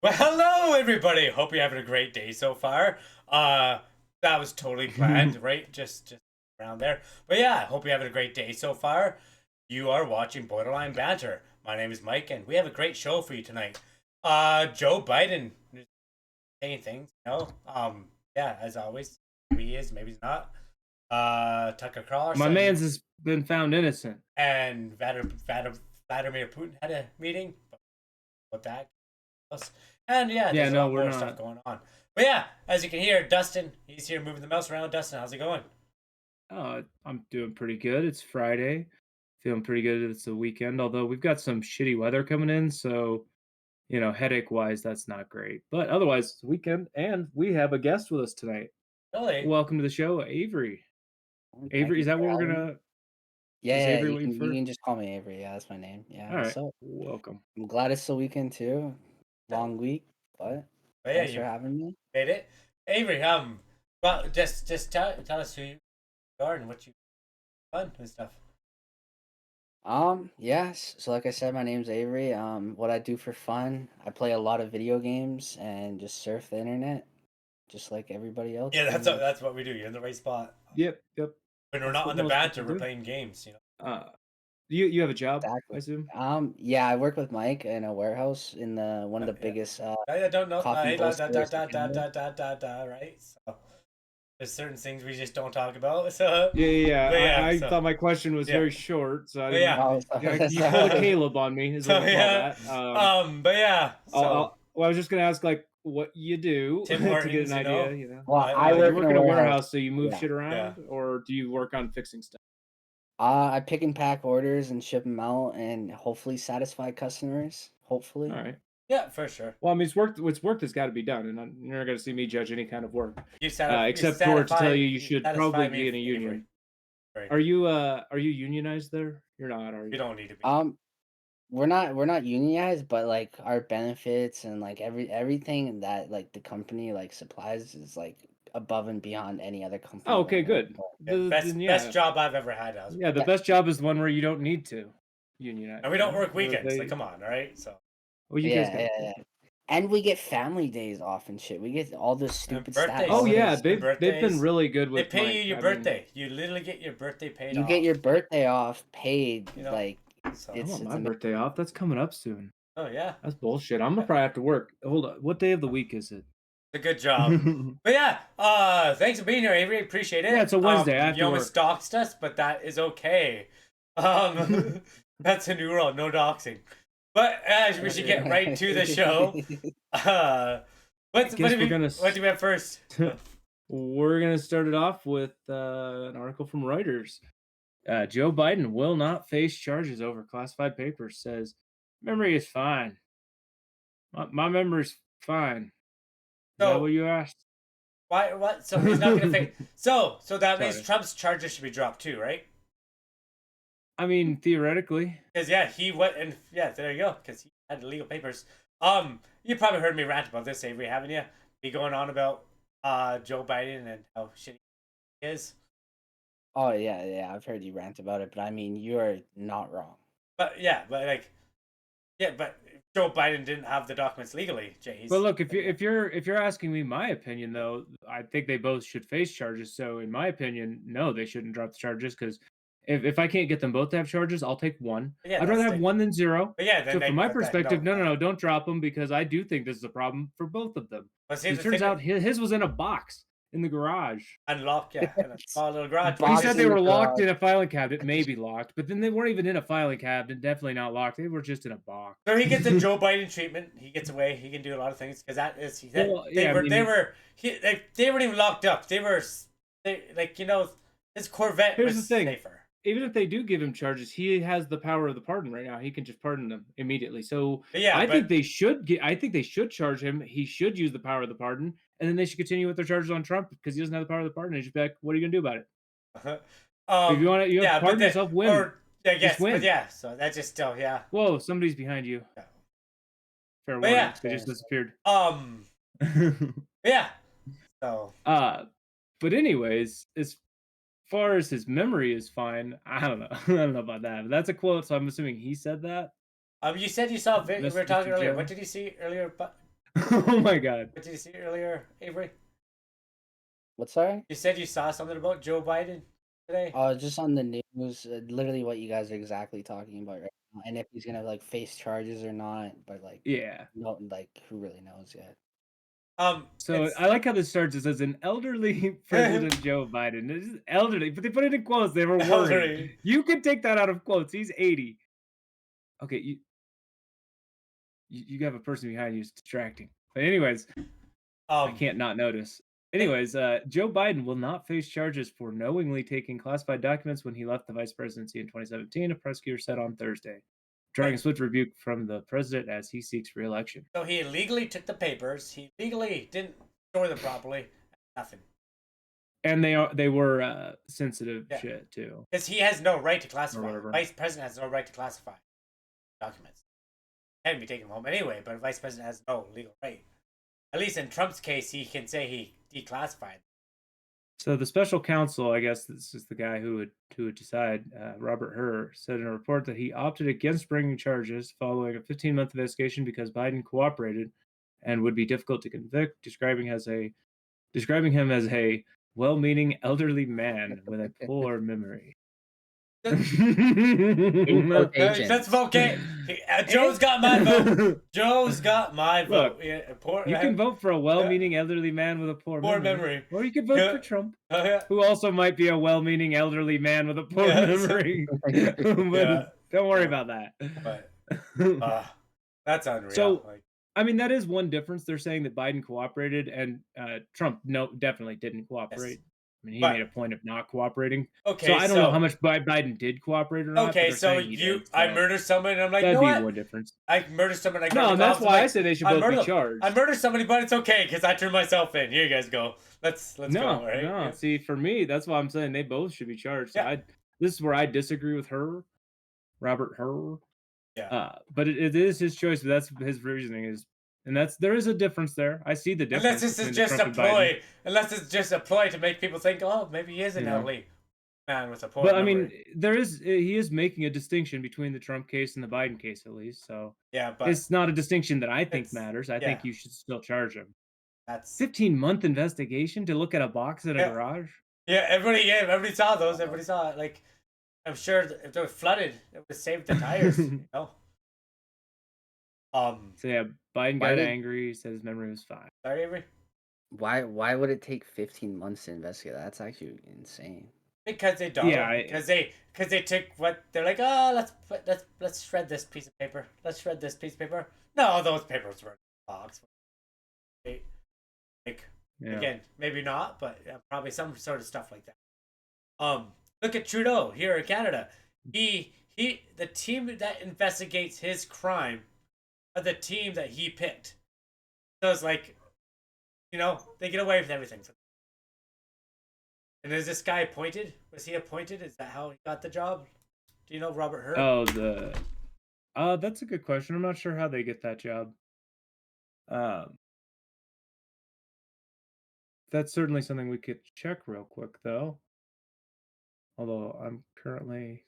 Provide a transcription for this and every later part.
Well, hello everybody. Hope you're having a great day so far. That was totally planned, right? Just around there. But yeah, I hope you're having a great day so far. You are watching Borderline Banter. My name is Mike, and we have a great show for you tonight. Joe Biden is saying things, yeah, as always. Maybe he is, maybe he's not. Tucker My Carlson man's has been found innocent. and Vladimir Putin had a meeting. What that? And yeah, Yeah, there's a no, lot we're more stuff not. going on. But yeah, as you can hear, Dustin, he's here moving the mouse around. Dustin, how's it going? I'm doing pretty good. It's Friday. Feeling pretty good. It's the weekend, although we've got some shitty weather coming in, so headache wise, that's not great. But otherwise, it's the weekend, and we have a guest with us tonight. Really? Welcome to the show, Avery. Thank Avery, you is that for what we're having me. gonna? Yeah, Is yeah, Avery you what you can you prefer? can just call me Avery. Yeah, that's my name. All Yeah. right, So welcome. I'm glad it's the weekend too. Long week, but But yeah, thanks for you having me. made it. Avery, well, just tell us who you are and what you done and stuff. Yes. So like I said, my name's Avery. What I do for fun, I play a lot of video games and just surf the internet, just like everybody else, Yeah, pretty much. that's what we do. You're in the right spot. Yep. When we're That's not what on the most banter, people we're do. playing games. Uh, you have a job, I Exactly. assume. Yeah, I work with Mike in a warehouse in the one of the Yeah. biggest I don't know. coffee Hey, da, da, da, wholesalers in da, da, Canada. da, da, da, da, right? So there's certain things we just don't talk about. So, Yeah. but yeah, I so thought my question was yeah, very short, so I but yeah. didn't. Oh, Yeah, you pulled a sorry. Caleb on me, is what So we'll call yeah, that. but yeah, so Well, I was just gonna ask like what you do Tim to get an Hortons, idea. Well, I You work in work a in a warehouse. warehouse, so you move Yeah. shit yeah, around, or do you work on fixing stuff? I pick and pack orders and ship them out and hopefully satisfy customers. All Hopefully. right. yeah, for sure. Well, I mean, it's work. It's work that's got to be done, and you're not gonna see me judge any kind of work, You except for to tell you you you should satisfy probably me, be in a Avery. union. Right. Are you unionized there? You're not, are You you? don't need to be. Um, we're not unionized, but like our benefits and like everything that like the company like supplies is like above and beyond any other Oh, company in the okay, world. good. But Yeah, Then best yeah, job I've ever had. I was, yeah. The yeah, best job is the one where you don't need to unionize. and we don't work Where weekends. Like, they, come on, all right. So well, you guys yeah, got yeah, it yeah. good. And we get family days off and shit. We get all the and stupid stat Oh birthdays yeah, holidays. and they've been birthdays, really good they with pay you Mike. your I mean, birthday. You literally get your birthday paid You get off. your birthday off paid, You know. like So I want it's my amazing. birthday off. That's coming up soon. oh yeah, That's bullshit. I'm gonna probably have to work. Hold on. What day of the week is it? a good job. But yeah, thanks for being here, Avery. Appreciate Yeah, it. it's a Wednesday. I have You to almost work. doxed us, but that is okay. That's a new rule, no doxing. But we should get right to the show. Uh, I guess we're gonna what do we have first? we're gonna start it off with an article from Reuters. Joe Biden will not face charges over classified papers. Says memory is fine. My memory's fine. Is that what So you asked? why? What? So he's not going to face. So that means Sorry. Trump's charges should be dropped too, right? I mean, theoretically. Because yeah, he went and yeah, there you go. Because he had illegal papers. You probably heard me rant about this, Avery, haven't you? Me going on about Joe Biden and how shitty he is. Oh yeah, yeah. I've heard you rant about it, but I mean, you are not wrong. But yeah, but like yeah, but Joe Biden didn't have the documents legally, Jay. But look, if you're asking me my opinion though, I think they both should face charges. So in my opinion, no, they shouldn't drop the charges because if I can't get them both to have charges, I'll take one. Yeah, I'd rather have one than zero. But yeah, then So they from my but that, perspective, no. no, don't drop them because I do think this is a problem for both of them. But see, It the turns thing out his was in a box in the garage. unlock, yeah, in a small little garage. But he Box said Because they in the were locked garage. in a filing cabinet, maybe locked, but then they weren't even in a filing cabinet, definitely not locked. They were just in a box. so he gets the Joe Biden treatment. He gets away. He can do a lot of things because that is he said Well, yeah, I mean, they weren't even locked up. They like his Corvette here's was the thing. safer. Even if they do give him charges, he has the power of the pardon right now. He can just pardon them immediately. So But yeah, I think but they should get. I think they should charge him. He should use the power of the pardon, and then they should continue with their charges on Trump because he doesn't have the power of the pardon. They just be like, "What are you gonna do about it? If you want to, you have to yeah, but pardon then yourself. Win. or I Just guess, but win." yeah. So that's just still yeah. Whoa, somebody's behind you. Yeah. Fair But warning. yeah, They just disappeared. yeah. So But anyways, as far as his memory is fine, I don't know. I don't know about that. But that's a quote, so I'm assuming he said that. you said you saw we were talking Mr. earlier. Joe. What did you see earlier? Oh my god. What did you see earlier, Avery? What's that? You said you saw something about Joe Biden today. Oh, just on the news, literally what you guys are exactly talking about right now, and if he's gonna like face charges or not, but like, Yeah. no, like who really knows yet? So I like how this starts. It says an elderly President Joe Biden. This is elderly, but they put it in quotes. They were worried. Elderly. You can take that out of quotes. He's 80. Okay, you have a person behind you who's distracting. But anyways, I can't not notice. Anyways, Joe Biden will not face charges for knowingly taking classified documents when he left the vice presidency in 2017, a prosecutor said on Thursday, drawing a swift rebuke from the president as he seeks re-election. So he illegally took the papers. He legally didn't store them properly. Nothing. And they were sensitive shit too. Because he has no right to classify. Vice president has no right to classify documents. Can be taken home anyway, but a vice president has no legal right. At least in Trump's case, he can say he declassified. So the special counsel, I guess this is the guy who would decide, Robert Hur, said in a report that he opted against bringing charges following a 15-month investigation because Biden cooperated and would be difficult to convict, describing him as a well-meaning elderly man with a poor memory. That's okay. Joe's got my vote. Joe's got my vote. Look, you can vote for a well-meaning elderly man with a poor memory. Or you can vote for Trump, who also might be a well-meaning elderly man with a poor memory. But don't worry about that. But, that's unreal. So, I mean, that is one difference. They're saying that Biden cooperated and Trump definitely didn't cooperate. Yes. I mean, he made a point of not cooperating. Okay, so I don't know how much Biden did cooperate or not. Okay, so I murder someone, and I'm like, that'd be one difference. I murder someone. No, that's why I say they should both be charged. I murder somebody, but it's okay because I turned myself in. Here you guys go. Let's go. Right? No, see, for me, that's why I'm saying they both should be charged. Yeah. This is where I disagree with Robert Hur. Yeah. But it is his choice. But that's his reasoning is. And there is a difference there. I see the difference. Unless this is just a ploy. Unless it's just a ploy to make people think, oh, maybe he is an elderly man with a poor memory. But I mean, he is making a distinction between the Trump case and the Biden case, at least. So yeah, but it's not a distinction that I think matters. I think you should still charge him. That's 15-month investigation to look at a box in a garage. Yeah, everybody saw those. Everybody saw it. Like, I'm sure if they were flooded, it would save the tires. So yeah, Biden got angry. Said his memory was fine. Sorry, Avery. Why would it take 15 months to investigate? That's actually insane. Because they don't. Yeah, because they took what they're like. Oh, let's shred this piece of paper. Let's shred this piece of paper. No, those papers were in the box. Again, maybe not, but probably some sort of stuff like that. Look at Trudeau here in Canada. The team that investigates his crime are the team that he picked. So it's like, they get away with everything. And is this guy appointed? Was he appointed? Is that how he got the job? Do you know Robert Hur? Oh, that's a good question. I'm not sure how they get that job. That's certainly something we could check real quick, though. Although I'm currently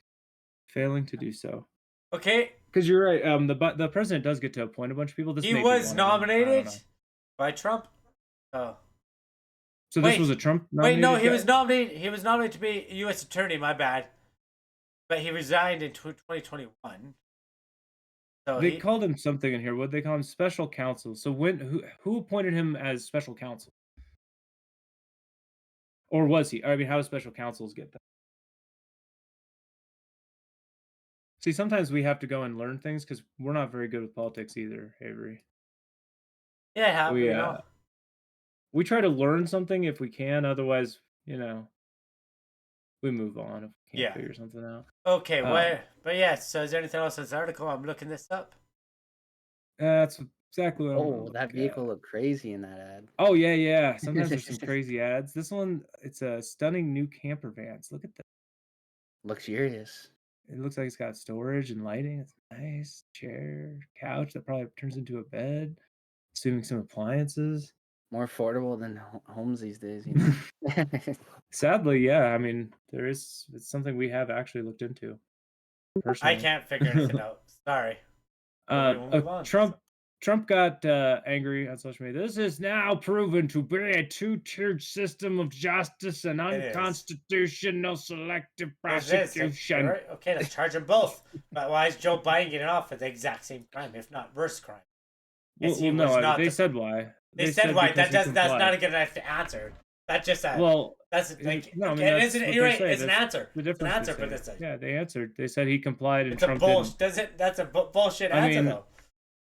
failing to do so. Okay. Because you're right. The president does get to appoint a bunch of people. He was nominated by Trump. Oh. So this was a Trump nominated guy? He was nominated. He was nominated to be a U.S. attorney. My bad. But he resigned in 2021. So they called him something in here. What they call him? Special counsel. So who appointed him as special counsel? Or was he? I mean, how do special counsels get that? See, sometimes we have to go and learn things because we're not very good with politics either, Avery. Yeah, we try to learn something if we can. Otherwise, we move on if we can't figure something out. Okay, but yeah. So, is there anything else in this article? I'm looking this up. That's exactly what. Oh, that vehicle looked crazy in that ad. Oh yeah. Sometimes there's some crazy ads. This one, it's a stunning new camper van. Look at that. Luxurious. It looks like it's got storage and lighting. It's nice. Chair, couch that probably turns into a bed. Assuming some appliances. More affordable than homes these days, Sadly, yeah. I mean, it's something we have actually looked into. Personally. I can't figure anything out. Sorry. Trump Trump got angry on social media. This is now proven to be a two-tiered system of justice and It is. unconstitutional selective It is. You're prosecution. right. Okay, let's charge them both. But why is Joe Biden getting off for the exact same crime, if not worse crime? Well, He no, was not they the- said why. They said why. because he That's not complied. a good enough answer. That's just a. Well, That's like no, I mean, okay, that's what you're they right. say. It's an That's answer. the It's an difference answer they for say. this. Yeah, they answered. They said he complied and It's a Trump bullshit. didn't. That's a bullshit I answer mean, though.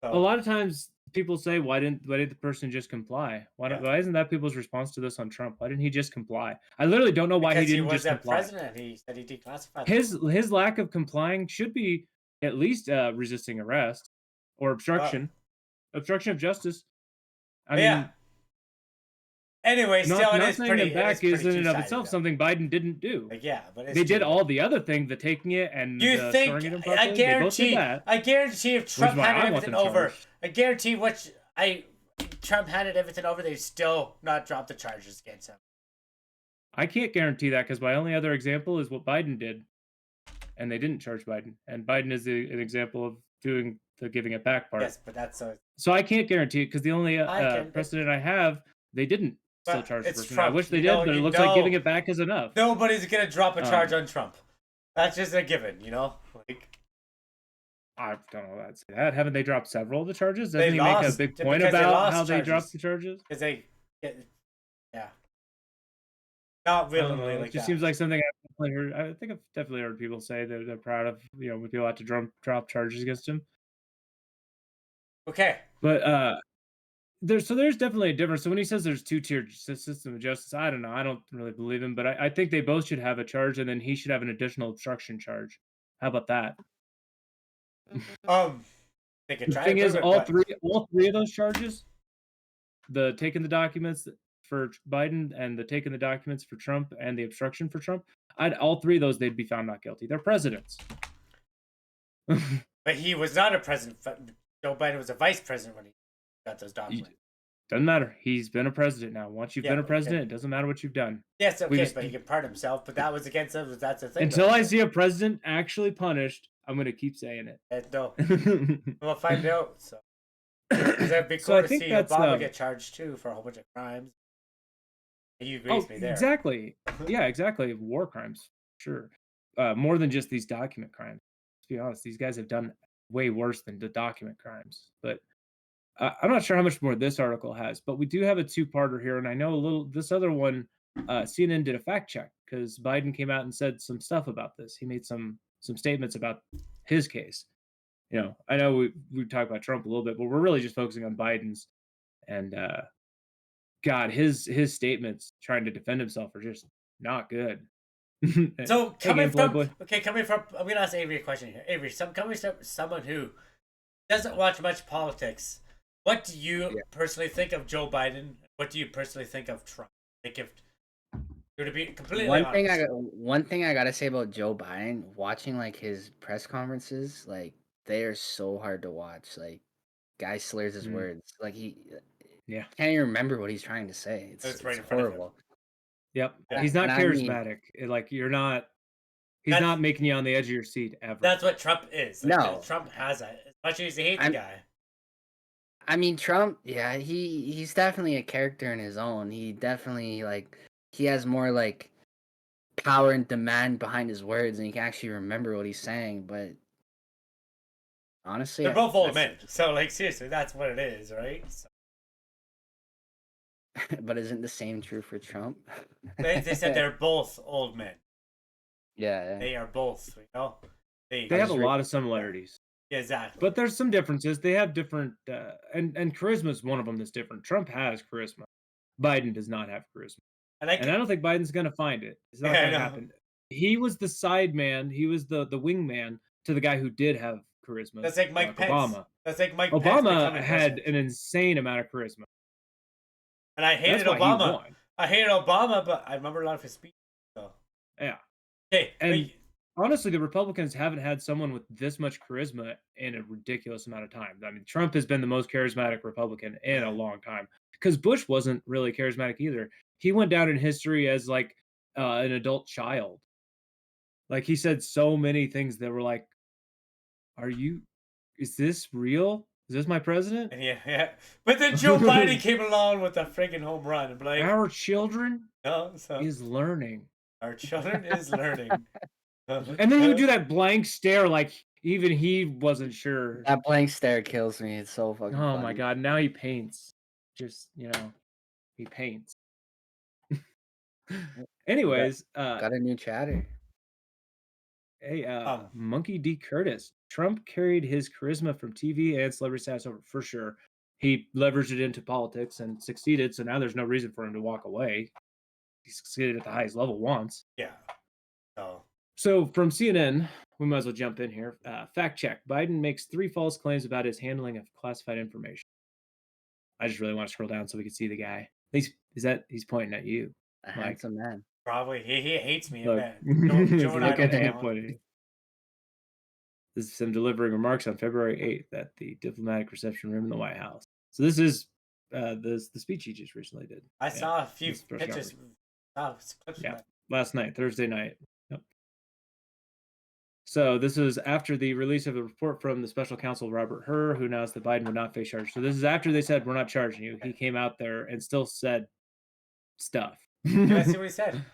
So, A lot of times people say, why didn't the person just comply? Why isn't that people's response to this on Trump? Why didn't he just comply? I literally don't know why because he didn't was just a comply. president, he said he declassified. His lack of complying should be at least resisting arrest or obstruction of justice. I mean, yeah. Anyway, still, it not is saying pretty. them back is in and of two-sided, itself though. something Biden didn't do. Like, yeah, but it's They did two-sided. all the other thing, the taking it and You storing think? it I improperly. They both did guarantee. that. I guarantee if Trump Which is why handed I want everything them over, charged. I guarantee Trump handed everything over, they'd still not drop the charges against him. I can't guarantee that because my only other example is what Biden did, and they didn't charge Biden. And Biden is an example of doing the giving it back part. Yes, but that's a. So I can't guarantee it because the only precedent I have, they didn't still But charge the it's person. I Trump. wish they You did, know- but it you looks like giving know- it back is enough. Nobody's gonna drop a charge on Trump. That's just a given, you know. Like I don't know that. That haven't they dropped several of the charges? They Doesn't he make a lost- big because point they about lost how they charges. dropped the charges? because yeah, not I don't know, willingly it like just that. seems like something I've definitely heard. I think I've definitely heard people say they're proud of, when people have to drop charges against him. Okay. But there's definitely a difference. So when he says there's two-tiered system of justice, I don't know. I don't really believe him, but I think they both should have a charge, and then he should have an additional obstruction charge. How about that? They could The try thing to is, prove it, all three of those charges, the taking the documents for Biden and the taking the documents for Trump and the obstruction for Trump, all three of those they'd be found not guilty. They're presidents. but he was not a president. Joe Biden was a vice president when he got those documents. Doesn't matter. He's been a president now. Once you've Yeah, been a okay. president, it doesn't matter what you've done. Yes, okay, just- but he can pardon himself. But that was against him. That's the thing. Until though. I see a president actually punished, I'm going to keep saying it. No, we'll find out. So, that'd be So cool I to think see that's, Obama get charged too for a whole bunch of crimes. You agree with me there? Exactly. Yeah, exactly. War crimes, sure. More than just these document crimes. To be honest, these guys have done way worse than the document crimes. But I'm not sure how much more this article has, but we do have a two-parter here, and I know a little. This other one, CNN did a fact check because Biden came out and said some stuff about this. He made some statements about his case. I know we talked about Trump a little bit, but we're really just focusing on Biden's. And God, his statements trying to defend himself are just not good. So Hey, Game Playboy. coming from, I'm gonna ask Avery a question here. Avery, coming from someone who doesn't watch much politics, what do you personally think of Joe Biden? What do you personally think of Trump? Like, if you're to be completely honest. One thing I gotta say about Joe Biden, watching like his press conferences, like they are so hard to watch. Like, guy slurs his words. Like he can't even remember what he's trying to say. It's right in front of him. horrible. Yep. Yeah. He's not And I mean- charismatic. Like he's That's- not making you on the edge of your seat ever. That's what Trump is. Like, No. Trump has that. As much as you hate the I'm- guy. I mean, Trump, yeah, he's definitely a character in his own. He definitely he has more like power and demand behind his words, and he can actually remember what he's saying. But honestly, They're both old that's- men. So, like, seriously, that's what it is, right? So, But isn't the same true for Trump? they said they're both old men. yeah. They are both, They they have a just lot of similarities. Yeah, exactly. But there's some differences. They have different and charisma is one of them that's different. Trump has charisma. Biden does not have charisma. and And I don't think Biden's gonna find it. It's not Yeah, I gonna know. happen. He was the side man, he was the wingman to the guy who did have charisma. that's like Mike Pence. Obama. That's like Mike Pence Obama becoming had president. an insane amount of charisma. And I hated That's why he Obama. won. I hated Obama, but I remember a lot of his speeches. So, Yeah. okay, And honestly, the Republicans haven't had someone with this much charisma in a ridiculous amount of time. I mean, Trump has been the most charismatic Republican in a long time because Bush wasn't really charismatic either. He went down in history as like an adult child. Like he said so many things that were like, is this real? Is this my president? Yeah. But then Joe Biden came along with a friggin' home run. And like, our children so is learning. our children is learning. And then he would do that blank stare like even he wasn't sure. That blank stare kills me. It's so fucking Oh funny. my god, now he paints. Just, he paints. Anyways, Got a new chatter. hey, Monkey D. Curtis. Trump carried his charisma from TV and celebrity status over for sure. He leveraged it into politics and succeeded, so now there's no reason for him to walk away. He succeeded at the highest level once. Yeah. Oh. So from CNN, we might as well jump in here. Fact check. Biden makes 3 false claims about his handling of classified information. I just really want to scroll down so we can see the guy. He's pointing at you. A handsome man. Probably. He hates me, Look, man. Joe and I look at don't him. get along. This is him delivering remarks on February 8th at the diplomatic reception room in the White House. So this is the speech he just recently did. I saw a few This press pictures. Clips from that. Last night, Thursday night. Yep. So this is after the release of a report from the special counsel Robert Hur, who announced that Biden would not face charges. So this is after they said we're not charging you. He came out there and still said stuff. Can I see what he said?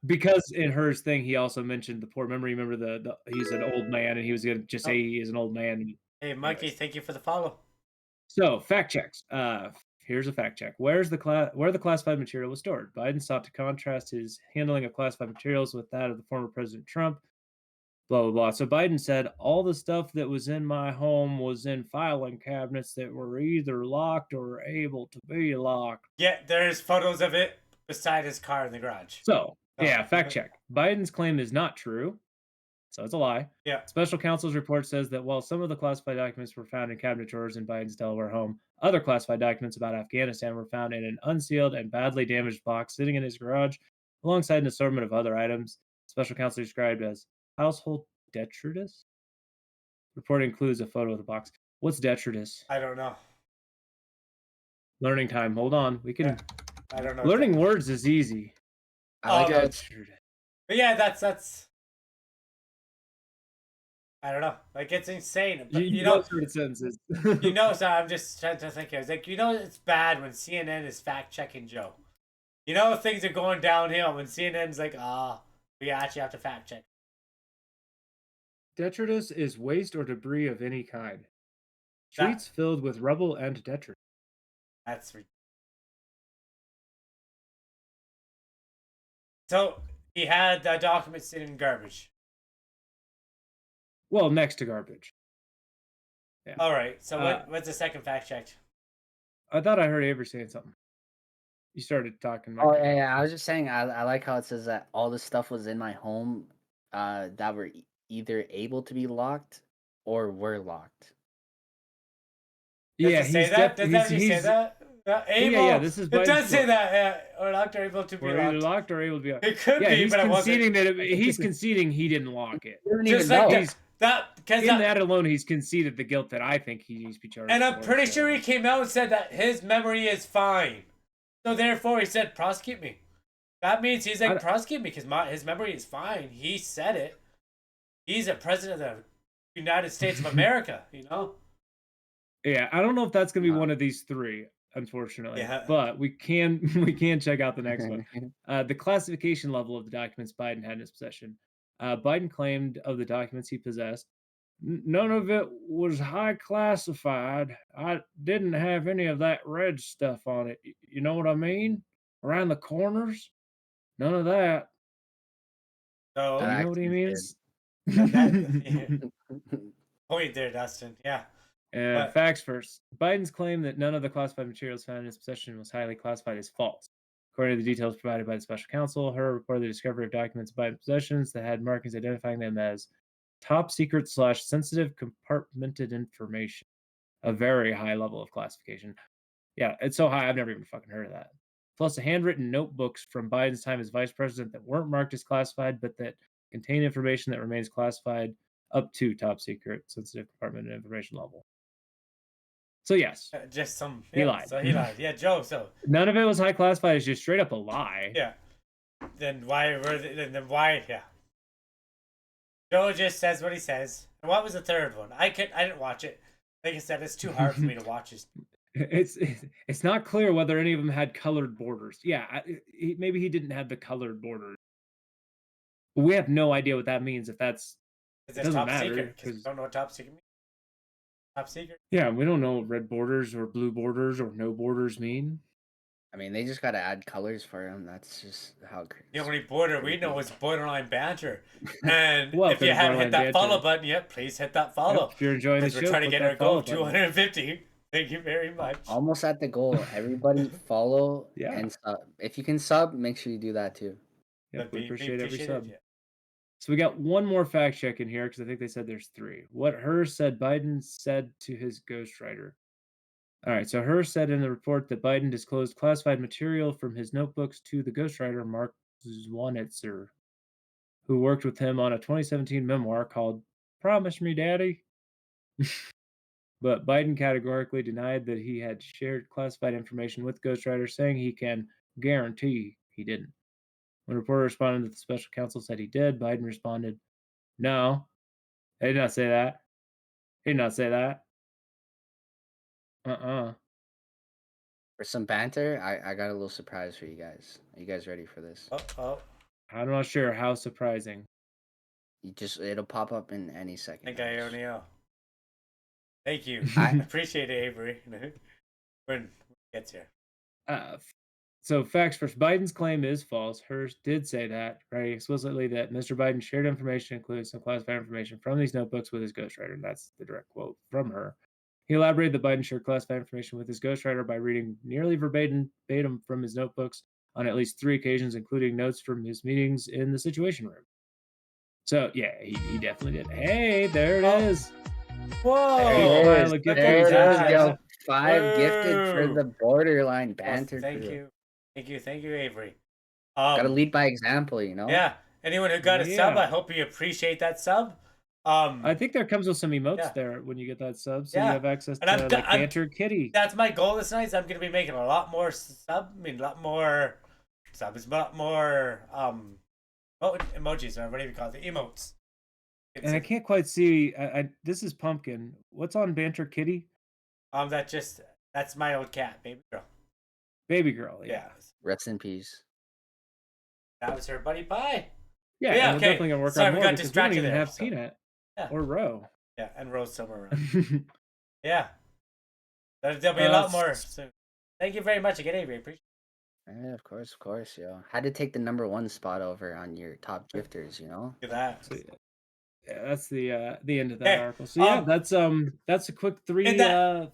Because in Hur's thing, he also mentioned the poor memory. Remember the he's an old man, and he was gonna just say he is an old man. Hey, Mikey, thank you for the follow. So fact checks. Here's a fact check. Where the classified material was stored? Biden sought to contrast his handling of classified materials with that of the former President Trump. Blah, blah, blah. So Biden said, all the stuff that was in my home was in filing cabinets that were either locked or able to be locked. Yeah, there's photos of it beside his car in the garage. So, yeah, fact check. Biden's claim is not true. So it's a lie. Yeah. Special counsel's report says that while some of the classified documents were found in cabinet drawers in Biden's Delaware home, other classified documents about Afghanistan were found in an unsealed and badly damaged box sitting in his garage, alongside an assortment of other items. Special counsel described as household detritus. Report includes a photo of the box. What's detritus? I don't know. Learning time. Hold on. We can. Yeah, I don't know. Learning words is easy. I like how it's But yeah, that's. I don't know. Like, it's insane. But, you know certain sentences. So I'm just trying to think. I was like, it's bad when CNN is fact checking Joe. Things are going downhill when CNN's like, we actually have to fact check. Detritus is waste or debris of any kind. Streets filled with rubble and detritus. That's so he had the document sitting in garbage. Well, next to garbage. Yeah. All right. So what's the second fact check? I thought I heard Avery saying something. You started talking. Oh yeah. I was just saying. I like how it says that all the stuff was in my home, that were either able to be locked or were locked. Does it say that? Does that say that? Able. Yeah. This is. It does say that. Yeah, or locked or able to be locked. Either locked or able to be locked. It could be, he's but conceding he's conceding he didn't lock it. Just like that alone, he's conceded the guilt that I think he needs to be charged. And I'm pretty sure he came out and said that his memory is fine. So therefore, he said, "Prosecute me." That means he's like, "Prosecute me," because his memory is fine. He said it. He's a president of the United States of America, Yeah, I don't know if that's gonna be one of these three, unfortunately. Yeah. But we can check out the next one. The classification level of the documents Biden had in his possession. Biden claimed of the documents he possessed, none of it was high classified. I didn't have any of that red stuff on it. You know what I mean? Around the corners, none of that. So you know what he means? Point there, Dustin. Yeah. Facts first. Biden's claim that none of the classified materials found in his possession was highly classified is false. According to the details provided by the special counsel, Hur reported the discovery of documents in Biden's possessions that had markings identifying them as top secret / sensitive compartmented information. A very high level of classification. Yeah, it's so high, I've never even fucking heard of that. Plus, handwritten notebooks from Biden's time as vice president that weren't marked as classified, but that contain information that remains classified up to top secret, sensitive compartmented information level. So yes, he lied. So he lied. Yeah, Joe. So none of it was high classified. It's just straight up a lie. Yeah. Then why? Why? Yeah. Joe just says what he says. And what was the third one? I didn't watch it. Like I said, it's too hard for me to watch this. It's not clear whether any of them had colored borders. Yeah, maybe he didn't have the colored borders. But we have no idea what that means. If that's It doesn't top matter secret, because we because don't know what top secret means. Top secret. yeah, we don't know what red borders or blue borders or no borders mean. I mean, they just gotta add colors for him. That's just how. The only border we know is Borderline Banter. And if Welcome you to haven't hit Borderline that follow Banter. button yet, please hit that follow. Yep, if you're enjoying the Because show, we're trying to click get that our goal follow of button. 250. Thank you very much. Almost at the goal. Everybody follow Yeah. and sub. If you can sub, make sure you do that too. Yep, we We appreciate every sub. it, yeah. So we got one more fact check in here because I think they said there's 3. What Hur said Biden said to his ghostwriter. All right, so Hur said in the report that Biden disclosed classified material from his notebooks to the ghostwriter Mark Zwanitzer, who worked with him on a 2017 memoir called Promise Me, Daddy. But Biden categorically denied that he had shared classified information with ghostwriter, saying he can guarantee he didn't. When a reporter responded that the special counsel said he did, Biden responded, "No, I did not say that. He did not say that. For some banter, I got a little surprise for you guys. Are you guys ready for this? Oh. I'm not sure how surprising. It'll pop up in any second. I think I already know. Thank you. I appreciate it, Avery. when it gets here. So facts first. Biden's claim is false. Hearst did say that, writing explicitly that Mr. Biden shared information, including some classified information from these notebooks with his ghostwriter. That's the direct quote from her. He elaborated that Biden shared classified information with his ghostwriter by reading nearly verbatim from his notebooks on at least 3 occasions, including notes from his meetings in the Situation Room. So yeah, he definitely did. Hey, there it is. Whoa! There it is. Yo, 5 Whoa. gifted for the Borderline Banter. Well, thank you, Avery. Gotta lead by example, you know. Yeah. Anyone who got a sub, I hope you appreciate that sub. I think there comes with some emotes there when you get that sub, so you have access to like Banter Kitty. That's my goal this night. So I'm gonna be making a lot more emojis, or whatever you call it, the emotes. And I can't quite see. This is Pumpkin. What's on Banter Kitty? That's my old cat, baby girl. Baby girl, yeah. Rest in peace. That was her buddy Pie. Yeah, okay. We're definitely gonna work on more because we don't even have Peanut or Ro. Yeah, and Ro's somewhere around. Yeah, there'll be a lot more soon. Thank you very much again, Avery. Appreciate it. Yeah, of course, yo. Had to take the #1 spot over on your top gifters, you know. Look at that. So, yeah, that's the end of that article. So yeah, that's a quick 3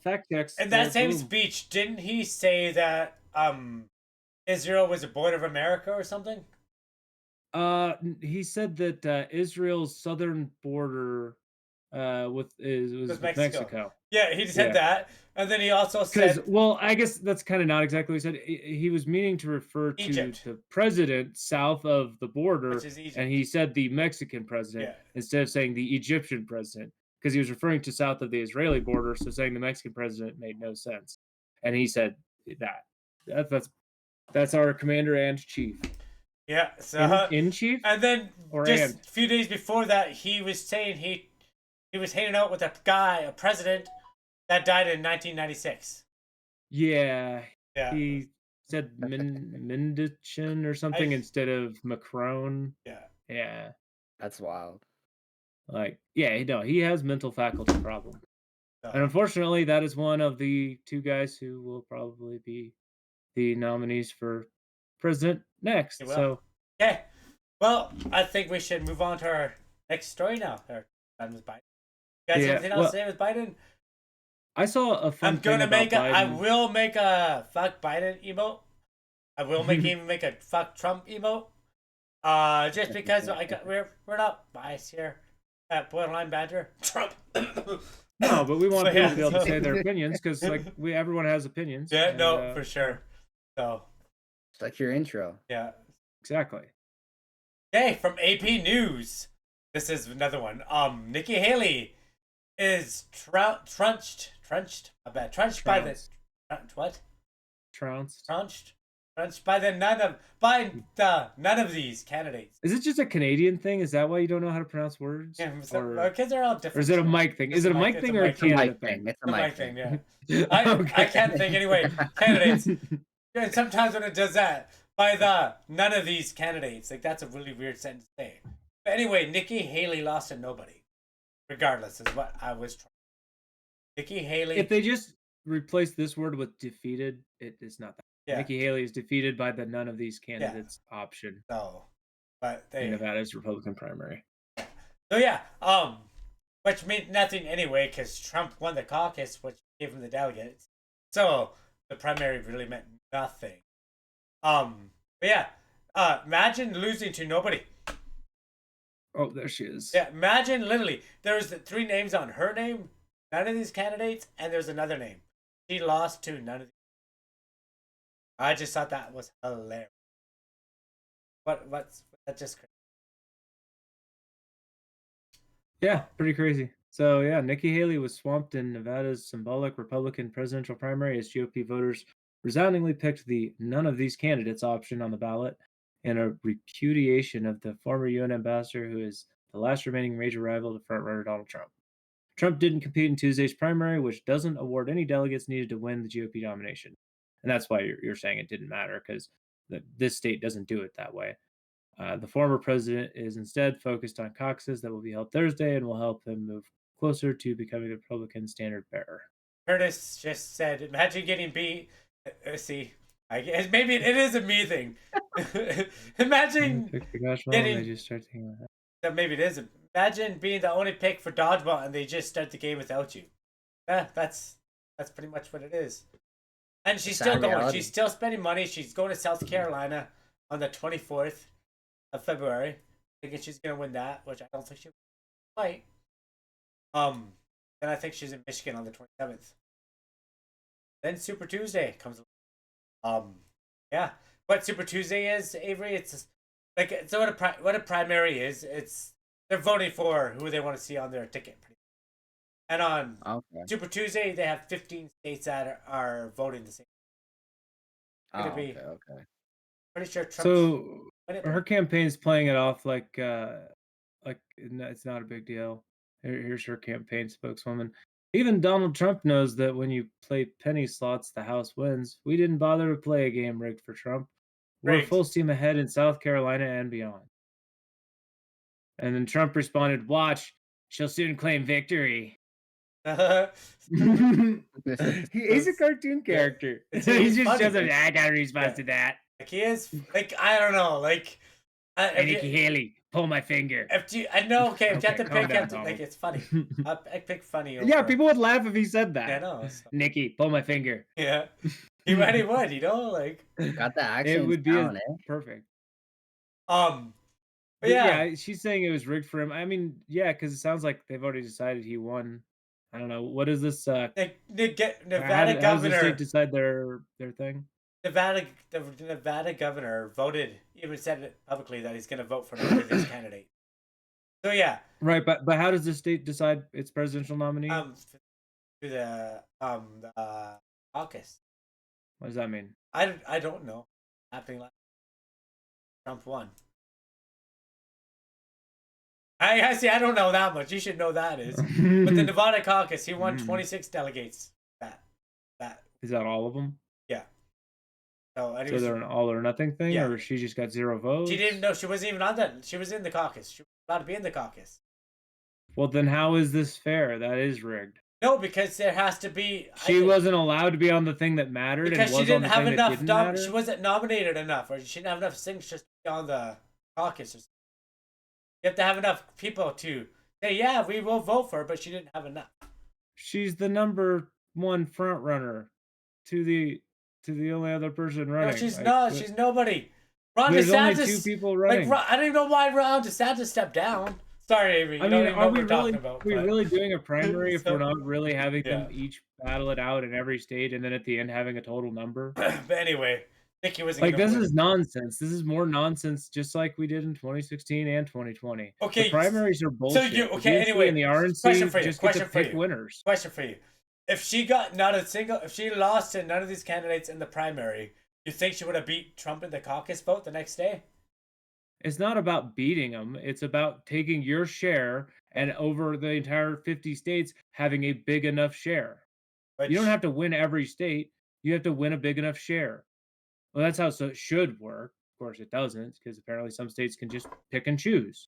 fact checks. In that same speech, didn't he say that Israel was a border of America or something? He said that Israel's southern border was with Mexico. Yeah, he said that, and then he also said, well, I guess that's kind of not exactly what he said. He was meaning to refer to the president south of the border, which is Egypt. And he said the Mexican president instead of saying the Egyptian president, because he was referring to south of the Israeli border, so saying the Mexican president made no sense. And he said that's our commander and chief. Yeah, so in chief, and then a few days before that, he was saying he was hanging out with a president that died in 1996. Yeah. He said Mendichin or something instead of Macron. Yeah. That's wild. Like, he has mental faculty problem, and unfortunately, that is one of the 2 guys who will probably be the nominees for president next. So, okay. Well, I think we should move on to our next story now. With Biden. You guys, anything else to say with Biden? I saw a fun thing about Biden. I will make a fuck Biden emote. I will even make a fuck Trump emote. Just because we're not biased here at Borderline Banter. Trump. No, but we want people to be able to say their opinions because everyone has opinions. Yeah, for sure. So it's like your intro. Yeah. Exactly. Okay, from AP News. This is another one. Nikki Haley is trounced by the what? Trounced. by the none of these candidates. Is it just a Canadian thing? Is that why you don't know how to pronounce words? Yeah, our kids are all different. Or is it a mic thing? Is it a mic thing or a Canada thing? It's a mic thing. Yeah. I can't think anyway. Candidates. And sometimes when it does that, by the none of these candidates, like that's a really weird sentence to say. But anyway, Nikki Haley lost to nobody. Regardless, is what I was trying. Nikki Haley. If they just replace this word with defeated, it is not that. Yeah. Nikki Haley is defeated by the none of these candidates option. So, but they in Nevada's Republican primary. So yeah, which meant nothing anyway, because Trump won the caucus, which gave him the delegates. So the primary really meant nothing. But yeah, imagine losing to nobody. Oh, there she is. Yeah, imagine literally there's the 3 names on her name, none of these candidates, and there's another name. She lost to none of these. I just thought that was hilarious. What's that's just crazy. Yeah, pretty crazy. So yeah, Nikki Haley was swamped in Nevada's symbolic Republican presidential primary as GOP voters resoundingly picked the none of these candidates option on the ballot in a repudiation of the former UN ambassador who is the last remaining major rival to frontrunner Donald Trump. Trump didn't compete in Tuesday's primary, which doesn't award any delegates needed to win the GOP nomination. And that's why you're saying it didn't matter, because this state doesn't do it that way. The former president is instead focused on caucuses that will be held Thursday and will help him move closer to becoming the Republican standard bearer. Curtis just said, imagine getting beat. See, I guess maybe it is a me thing. Imagine getting... They just start thinking about that. Maybe it is. Imagine being the only pick for dodgeball and they just start the game without you. Yeah, that's pretty much what it is. And she's still going. Reality. She's still spending money. She's going to South Carolina on the 24th of February. Thinking she's going to win that, which I don't think she might. Then I think she's in Michigan on the 27th. Then Super Tuesday comes. Yeah. What Super Tuesday is, Avery? It's like, so what a primary is. It's they're voting for who they want to see on their ticket. And on Super Tuesday, they have 15 states that are voting the same. Okay. Pretty sure Trump's... So her campaign's playing it off like it's not a big deal. Here's her campaign spokeswoman. Even Donald Trump knows that when you play penny slots, the House wins. We didn't bother to play a game rigged for Trump. We're full steam ahead in South Carolina and beyond. And then Trump responded, "Watch, she'll soon claim victory." He's a cartoon character. He just shows up. I got a response to that. Like he is, like I don't know, like. Nikki Haley, pull my finger. I know. Okay, if you have to pick, like it's funny. I pick funny. Yeah, people would laugh if he said that. Yeah, I know. Nikki, pull my finger. Yeah, he would, like. Got the accent. It would be perfect. But yeah, she's saying it was rigged for him. I mean, yeah, because it sounds like they've already decided he won. I don't know. What is this? Nevada governor. How does the state decide their thing? The Nevada governor even said it publicly that he's going to vote for another of these candidates. So yeah, right. But how does the state decide its presidential nominee? Through the caucus. What does that mean? I don't know. Happening like Trump won. I see. I don't know that much. You should know that is. But the Nevada caucus, he won 26 delegates. That is that all of them? Yeah. So they're an all or nothing thing, or she just got 0 votes? She didn't know. She wasn't even on that. She was in the caucus. She was allowed to be in the caucus. Well, then how is this fair? That is rigged. No, because there has to be. She wasn't allowed to be on the thing that mattered. Because and she didn't have enough. She wasn't nominated enough, or she didn't have enough signatures to be on the caucus. You have to have enough people to say, yeah, we will vote for her, but she didn't have enough. She's the number 1 front runner to the only other person running. No, she's not. She's nobody. Ron There's DeSantis. Only 2 people running. Like, I don't even know why Ron DeSantis stepped down. Sorry, Avery. I mean, are we really doing a primary if we're not really having them each battle it out in every state and then at the end having a total number? But anyway, Nikki was like, this is nonsense. This is more nonsense, just like we did in 2016 and 2020. Okay, the primaries are bullshit. So anyway, in the RNC, question for you. Just get to pick winners. Question for you: if she lost to none of these candidates in the primary, You think she would have beat Trump in the caucus vote the next day? It's not about beating them. It's about taking your share and over the entire 50 states having a big enough share. You don't Which have to win every state. You have to win a big enough share. Well, that's how it should work. Of course, it doesn't, because apparently some states can just pick and choose.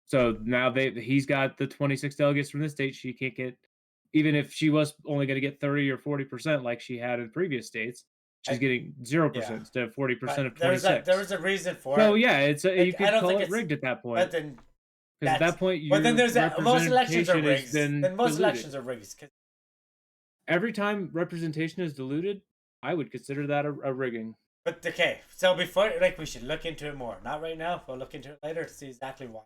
So now he's got the 26 delegates from the state. She can't get, even if she was only going to get 30 or 40% like she had in previous states, she's getting 0% yeah. instead of 40% But of 26. there was a reason for So it. yeah, it's Like, you could call it rigged at that point. But then Because at that point, your but then there's most elections are representation rigged. is then Then most diluted. elections are rigged. 'Cause Every time representation is diluted, I would consider that a rigging. But okay, so before, like, we should look into it more. Not right now. We'll look into it later to see exactly why.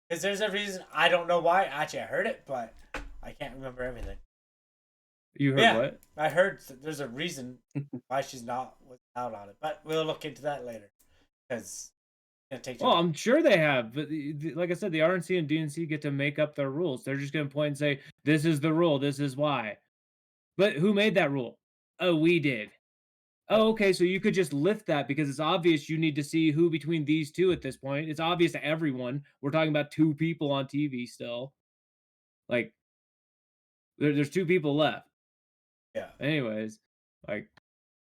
Because there's a reason. I don't know why. Actually, I heard it, but I can't remember everything. You heard what? I heard there's a reason why she's not out on it, but we'll look into that later. Because it's gonna take. Well, I'm sure they have, but like I said, the RNC and DNC get to make up their rules. They're just going to point and say, "This is the rule. This is why." But who made that rule? Oh, we did. Oh, okay. So you could just lift that because it's obvious you need to see who between these two at this point. It's obvious to everyone. We're talking about two people on TV still. Like, there's two people left. Yeah. Anyways, like,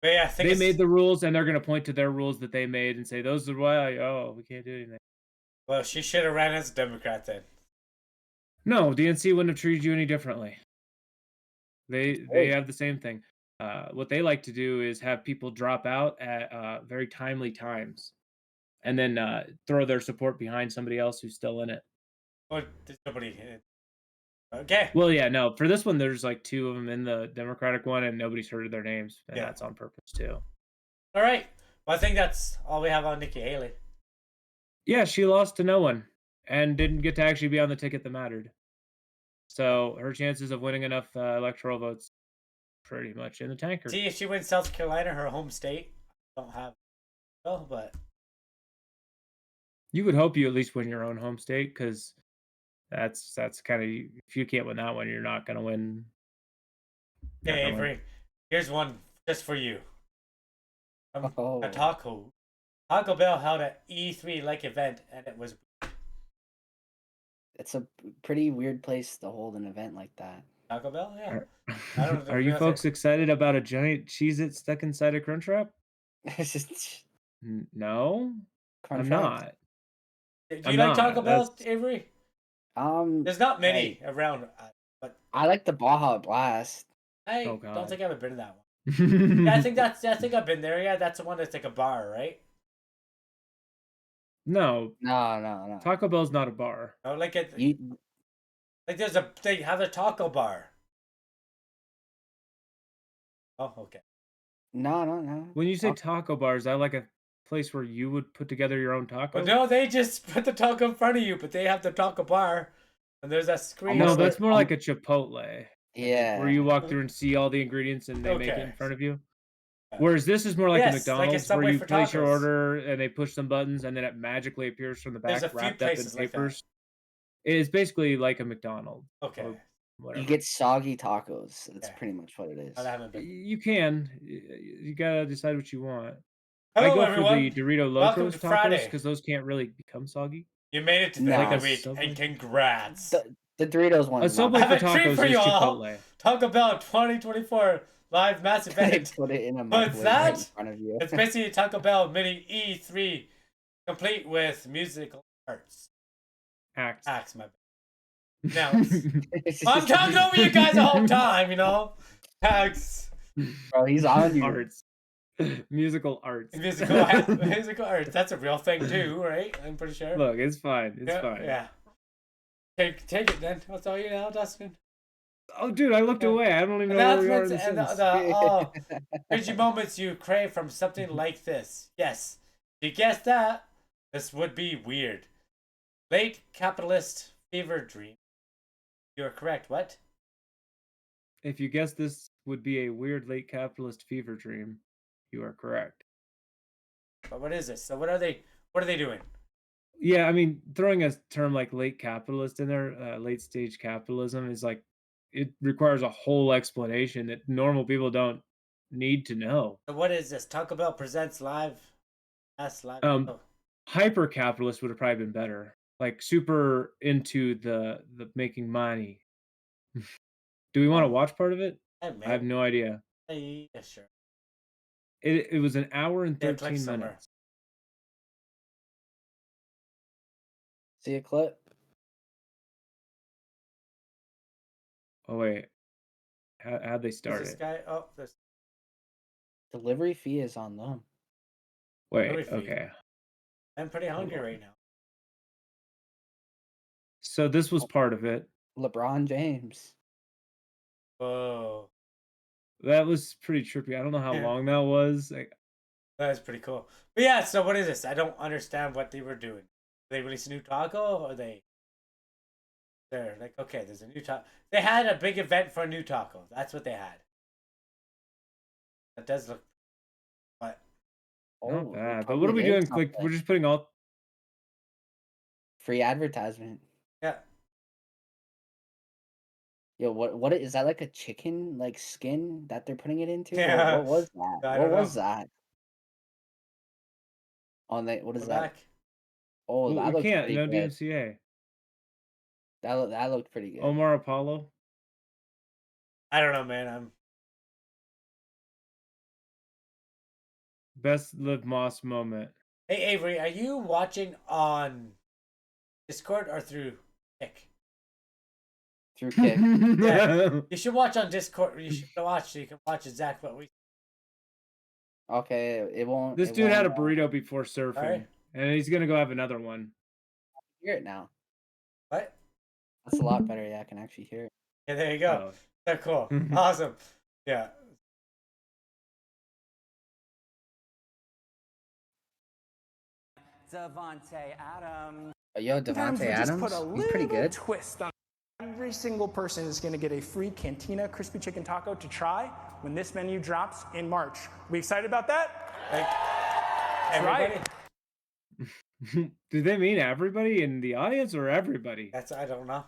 but yeah, I think they made the rules and they're going to point to their rules that they made and say, those are why, we can't do anything. Well, she should have ran as a Democrat then. No, DNC wouldn't have treated you any differently. They have the same thing. What they like to do is have people drop out at very timely times and then throw their support behind somebody else who's still in it. Well, there's nobody. Okay. Well, yeah, no. For this one, there's like two of them in the Democratic one, and nobody's heard of their names, and that's on purpose too. All right. Well, I think that's all we have on Nikki Haley. Yeah, she lost to no one and didn't get to actually be on the ticket that mattered. So her chances of winning enough electoral votes pretty much in the tanker. See, if she wins South Carolina, her home state, don't have. Well, but you would hope you at least win your own home state because that's kind of, if you can't win that one, you're not going to win. Okay, Avery, here's one just for you. A Taco Bell held an E3-like event, and it was. It's a pretty weird place to hold an event like that. Taco Bell, yeah. Are you folks excited about a giant Cheez-It stuck inside a Crunchwrap? No, I'm not. Do you like Taco Bell, Avery? There's not many around, but I like the Baja Blast. I don't think I've ever been to that one. Yeah, I think I've been there. Yeah, that's the one that's like a bar, right? No. No. Taco Bell's not a bar. Oh, like they have a taco bar. Oh, okay. No. When you say taco bar, is that like a place where you would put together your own taco? Well, no, they just put the taco in front of you, but they have the taco bar, and there's a screen. No, that's more like a Chipotle. Yeah. Where you walk through and see all the ingredients and they make it in front of you. Whereas this is more like a McDonald's where you place your order and they push some buttons and then it magically appears from the back wrapped up in papers. It's basically like a McDonald's. Okay. You get soggy tacos. That's pretty much what it is. You can. You gotta decide what you want. Hello, I go everyone. for the Dorito Locos tacos because those can't really become soggy. You made it to the end of the week, and congrats. The Doritos one. A Subway for tacos is Chipotle. Taco Bell 2024 live mass event. Put it in a What's that? Right in front of you. It's basically a Taco Bell mini E3, complete with musical arts. Acts, my bad. Now, I'm talking over you guys the whole time, you know? Acts. Bro, he's on you. Arts. Musical arts. Musical arts. That's a real thing too, right? I'm pretty sure. Look, it's fine. It's fine. Yeah. Take it then. I'll tell you now, Dustin. Oh, dude, I looked away. I don't even know where we are in the and the cringy moments you crave from something like this. Yes. You guessed that. This would be weird. Late capitalist fever dream. You are correct. What? If you guessed this would be a weird late capitalist fever dream, you are correct. But what is this? So what are they doing? Yeah, I mean, throwing a term like late capitalist in there, late stage capitalism is like, it requires a whole explanation that normal people don't need to know. So what is this? Taco Bell presents live. Live. Hyper capitalist would have probably been better. Like super into the making money. Do we want to watch part of it? I have no idea. Yeah, sure. It was an hour and 13 minutes. See a clip? Oh wait, how'd they start This it? guy. Oh, this Delivery fee is on them. Wait, okay. I'm pretty hungry right now. So this was part of it. LeBron James. Whoa. That was pretty trippy. I don't know how long that was. Like, that is pretty cool. But yeah, so what is this? I don't understand what they were doing. Did they release a new taco, or they're like, okay, there's a new taco. They had a big event for a new taco. That's what they had. That does look, but not bad. But what are we doing? Like, we're just putting all free advertisement. Yeah. Yo, what is that, like a chicken like skin that they're putting it into? Yeah. What was that? What was that? On the what is that? Back. Oh, that looks pretty no good. DMCA. That looked pretty good. Omar Apollo. I don't know, man. Best Liv Moss moment. Hey Avery, are you watching on Discord or through Kick? Through Kick. Yeah. You should watch on Discord. You should watch so you can watch exactly what we. Okay, it won't. This dude had a burrito before surfing, and he's gonna go have another one. I can hear it now. What? That's a lot better. Yeah, I can actually hear it. Yeah, there you go. That's cool. Awesome. Yeah. Davante Adams. Yo, Davante Adams, he's pretty good. Twist on every single person is going to get a free Cantina crispy chicken taco to try when this menu drops in March. We excited about that? That's right. Do they mean everybody in the audience or everybody? I don't know.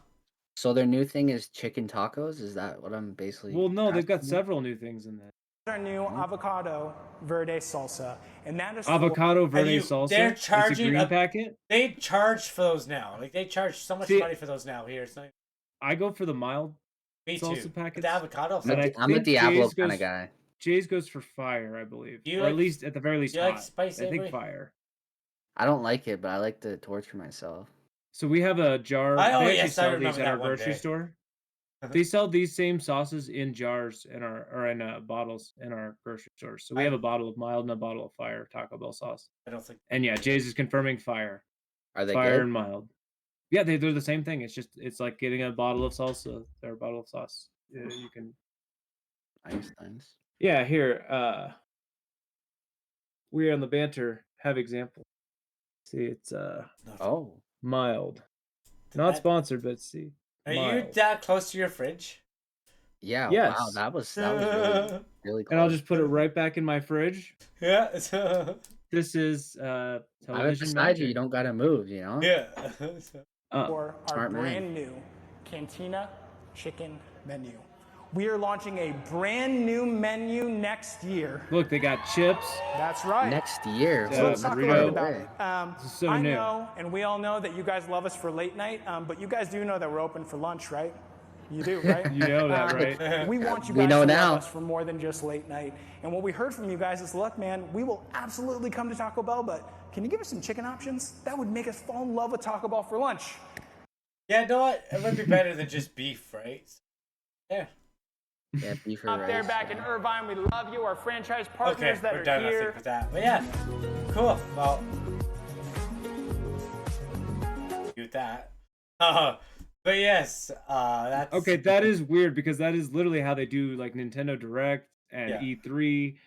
So their new thing is chicken tacos? Is that what I'm basically? Well, no, they've got several new things in there. Our new avocado verde salsa, and that is avocado verde salsa. They're charging it's a green packet. They charge for those now. Like they charge so much money for those now. Here, I go for the mild salsa packets. The avocado. I'm a Diablo kind of guy. Jay's goes for fire, I believe, or at least at the very least hot. Like spice, I think fire. I don't like it, but I like to torture myself. So we have a jar. They actually sell these at our grocery store. They sell these same sauces in jars in bottles in our grocery stores. So we have a bottle of mild and a bottle of fire Taco Bell sauce. I don't think. And yeah, Jay's is confirming fire. Are they fire good? and mild? Yeah, they're the same thing. It's like getting a bottle of salsa or a bottle of sauce. You can. Nice. Yeah, here. We on the Banter have example. See, it's mild. Not sponsored, but see. Are you that close to your fridge? Yeah. Yes. Wow, that was really, really close. And I'll just put it right back in my fridge. Yeah. This is television. I have it beside you. You don't gotta move. You know. Yeah. For our brand new Cantina chicken menu. We are launching a brand new menu next year. Look, they got chips. That's right. Next year. So let's talk a little bit about it. This is so I new. know, and we all know that you guys love us for late night, but you guys do know that we're open for lunch, right? You do, right? You know that, right? We want you guys to love us for more than just late night. And what we heard from you guys is, look, man, we will absolutely come to Taco Bell, but can you give us some chicken options? That would make us fall in love with Taco Bell for lunch. Yeah, you know what? It would be better than just beef, right? Yeah. Yeah, beef or Up rice. there back in Irvine, we love you, our franchise partners that we're are done, here. I think, with that. But yeah, cool. Well, do that. But yes, that's okay. That is weird because that is literally how they do like Nintendo Direct and E3,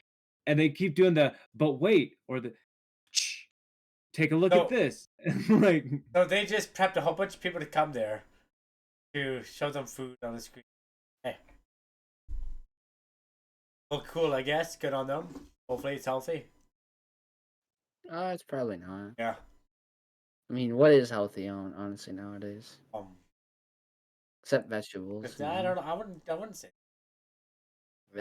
and they keep doing the "but wait" or the "take a look at this." Like, so they just prepped a whole bunch of people to come there to show them food on the screen. Hey. Well, cool, I guess. Good on them. Hopefully it's healthy. It's probably not. Yeah. I mean, what is healthy, honestly, nowadays? Except vegetables. I don't know. I wouldn't say.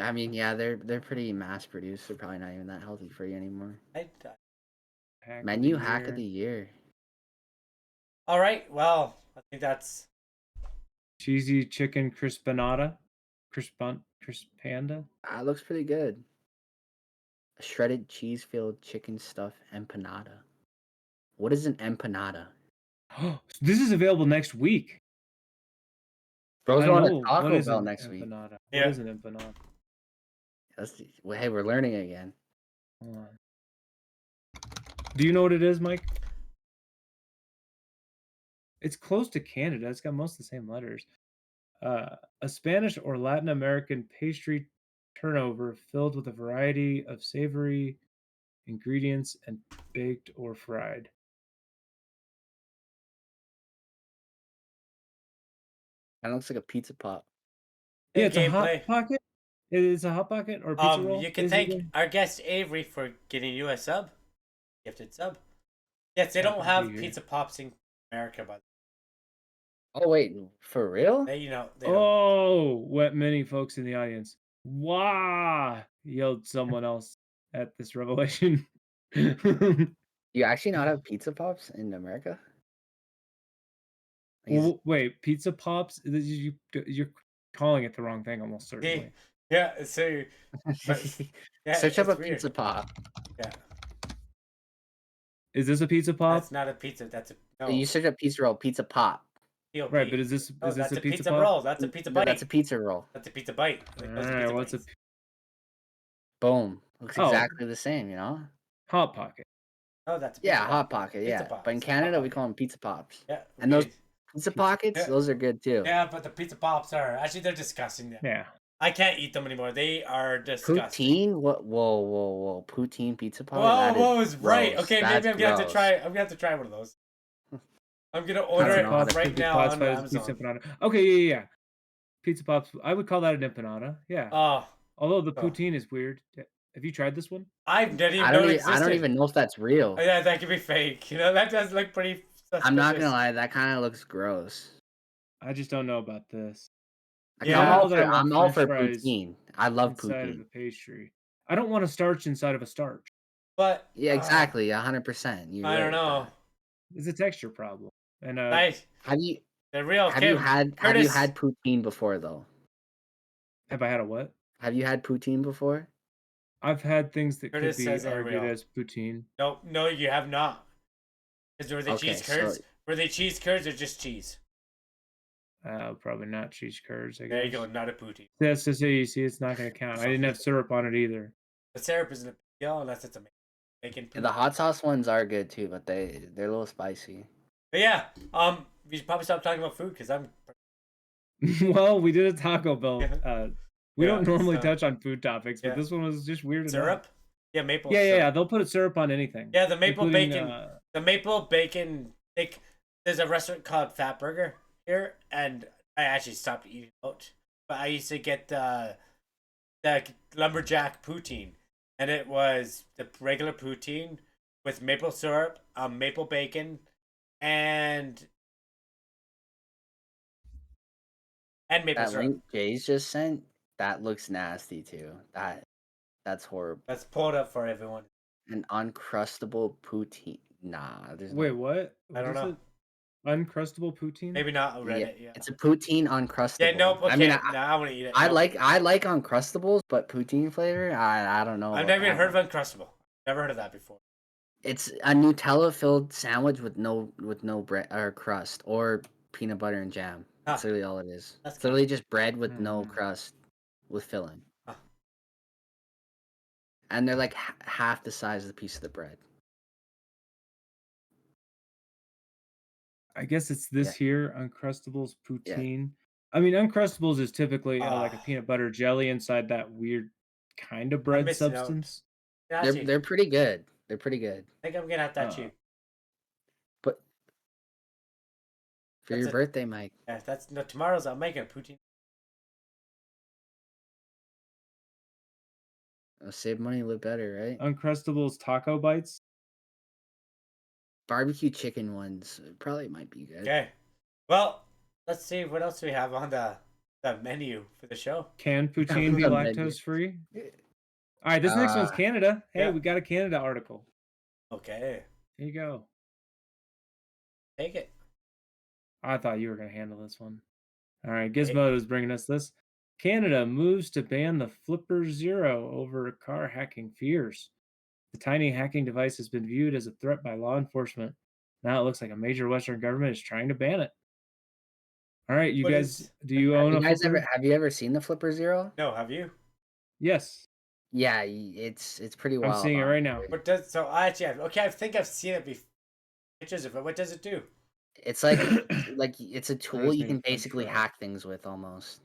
I mean, yeah, they're pretty mass produced. They're probably not even that healthy for you anymore. Menu hack of the year. All right. Well, I think that's cheesy chicken crispanada. Crispanda. That looks pretty good. A shredded cheese-filled chicken stuffed empanada. What is an empanada? This is available next week. Bro's I going to know. Taco What is Bell an next week. empanada? Yeah. What is an empanada? Well, hey, we're learning again. Hold on. Do you know what it is, Mike? It's close to Canada. It's got most of the same letters. A Spanish or Latin American pastry turnover filled with a variety of savory ingredients and baked or fried. That looks like a pizza pop. Yeah, it's a gameplay. hot pocket. It's a hot pocket or a pizza roll. You can thank our guest Avery for getting you a sub, gifted sub. Yes, they don't have pizza pops in America, but Oh wait, for real? they don't. What many folks in the audience? Wah! Yelled someone else at this revelation. You actually not have pizza pops in America? Well, wait, pizza pops? You're calling it the wrong thing almost certainly. Yeah, so yeah, search up a weird. pizza pop. Yeah. Is this a pizza pop? That's not a pizza. That's a no. You search up pizza roll, pizza pop. POP. Right, but is this that's a pizza pop? roll? That's a pizza bite. That's a pizza roll. That's a pizza bite. Alright, what's a boom? Looks exactly the same, you know? Hot pocket. Oh, that's a pizza pop. Hot pocket, Pizza yeah. pops. But in Canada, we call them pizza pops. Yeah. And those pizza pockets, those are good too. Yeah, but the pizza pops are actually they're disgusting. Yeah. I can't eat them anymore. They are disgusting. Poutine? What? Whoa! Poutine pizza pop? Whoa, is right. Okay, maybe I'm gonna have to try. I'm gonna have to try one of those. I'm gonna order it right now on Amazon. Okay, yeah. Pizza pops. I would call that an empanada. Yeah. Although the poutine is weird. Have you tried this one? I didn't even know it existed. I don't even know if that's real. Oh, yeah, that could be fake. You know, that does look pretty suspicious. I'm not gonna lie, that kind of looks gross. I just don't know about this. Yeah, I'm all for poutine. I love poutine. Inside of a pastry. I don't want a starch inside of a starch. But yeah, exactly, 100%. I don't know. It's a texture problem. And nice. Have you had poutine before though? Have I had a what? Have you had poutine before? I've had things that Curtis could be argued as poutine. No, you have not. Because were they cheese curds? Were they cheese curds or just cheese? Probably not cheese curds. I guess. There you go, not a poutine. That's to say, you see, it's not going to count. I didn't have syrup on it either. The syrup isn't a big deal unless it's a bacon. The hot sauce ones are good too, but they're a little spicy. But yeah, we should probably stop talking about food because I'm. Well, we did a Taco Bell. We don't normally touch on food topics, but this one was just weird. Syrup? Yeah, maple. Yeah. They'll put syrup on anything. Yeah, the maple bacon. The maple bacon. There's a restaurant called Fat Burger here, and I actually stopped eating out. But I used to get the lumberjack poutine, and it was the regular poutine with maple syrup, maple bacon, and maple syrup. That link Jay's just sent, that looks nasty too. That's horrible. Let's pull it up for everyone. An uncrustable poutine. Nah, there's Wait, what? I don't know. Uncrustable poutine? Maybe not Reddit. Yeah. It's a poutine uncrustable. Yeah, no. Okay, I mean, I want to eat it. I like uncrustables, but poutine flavor, I don't know. I've never even heard of uncrustable. Never heard of that before. It's a Nutella-filled sandwich with no bread or crust or peanut butter and jam. That's literally all it is. It's literally just bread with no crust with filling. And they're like half the size of the piece of the bread. I guess it's this here, Uncrustables poutine. I mean, Uncrustables is typically like a peanut butter jelly inside that weird kind of bread substance. They're pretty good. They're pretty good. I think I'm gonna have that too. But for your birthday, Mike. Yeah, tomorrow's. I'm making a poutine. Save money, live better, right? Uncrustables taco bites. Barbecue chicken ones probably might be good. Okay. Well, let's see what else we have on the The menu for the show. Can poutine be The menu. lactose free? All right, this next one's Canada. Hey, yeah. we got a Canada article. Okay. Here you go. Take it. I thought you were going to handle this one. All right, Gizmodo is bringing us this. Canada moves to ban the Flipper Zero over car hacking fears. The tiny hacking device has been viewed as a threat by law enforcement. Now it looks like a major Western government is trying to ban it. All right, you guys, do you own a Flipper? Have you ever seen the Flipper Zero? No, have you? Yes. Yeah, it's pretty wild. I'm seeing it right now. What does so? I think I've seen it before. Pictures of it. What does it do? It's like it's a tool you can basically hack things with almost.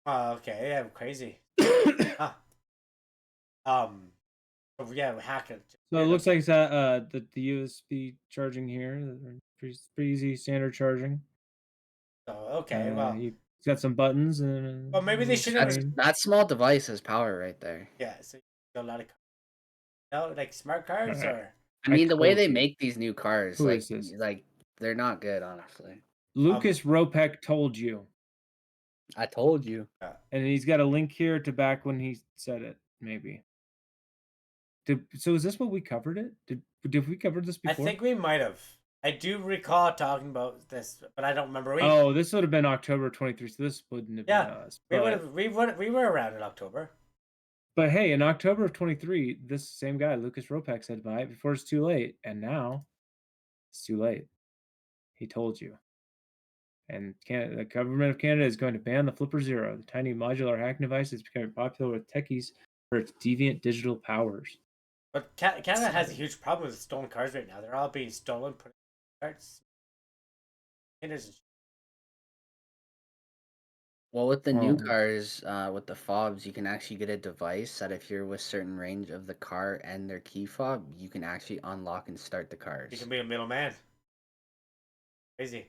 Oh, okay. Yeah, crazy. Yeah, hack it. So it looks like it's the USB charging here. Pretty easy standard charging. Oh, okay. Well, it's got some buttons and. Well, maybe they should have. That small device has power right there. Yeah, so a lot of. No, like smart cars or. I mean, the way they make these new cars, like they're not good, honestly. Lucas Ropek told you. I told you. And he's got a link here to back when he said it, maybe. So is this what we covered it? Did we cover this before? I think we might have. I do recall talking about this, but I don't remember. This would have been October 23, so this wouldn't have been us. We were around in October. But hey, in October of 23, this same guy, Lucas Ropek, said buy it before it's too late. And now it's too late. He told you. And the government of Canada is going to ban the Flipper Zero. The tiny modular hacking device is becoming popular with techies for its deviant digital powers. But Canada has a huge problem with stolen cars right now. They're all being stolen, put in carts. Well, with the new cars, with the fobs, you can actually get a device that if you're with certain range of the car and their key fob, you can actually unlock and start the cars. You can be a middleman. Crazy.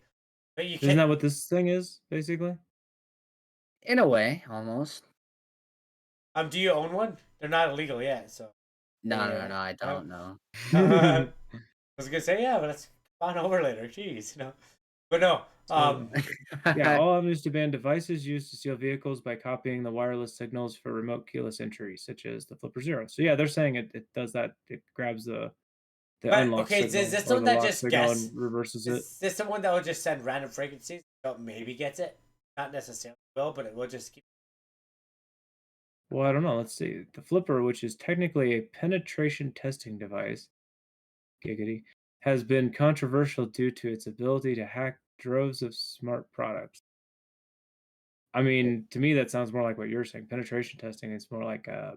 But you Isn't that what this thing is, basically? In a way, almost. Do you own one? They're not illegal yet, so. No, I don't know. I was gonna say but let's on over later. Jeez, But no. Yeah, all avenues to ban devices used to steal vehicles by copying the wireless signals for remote keyless entry, such as the Flipper Zero. So yeah, they're saying it does that. It grabs the unlock signal. Okay, is this the one that just guesses and reverses it? Is this the one that will just send random frequencies? So maybe gets it. Not necessarily will, but it will just keep. Well, I don't know. Let's see. The Flipper, which is technically a penetration testing device, giggity, has been controversial due to its ability to hack droves of smart products. I mean, to me, that sounds more like what you're saying. Penetration testing is more like a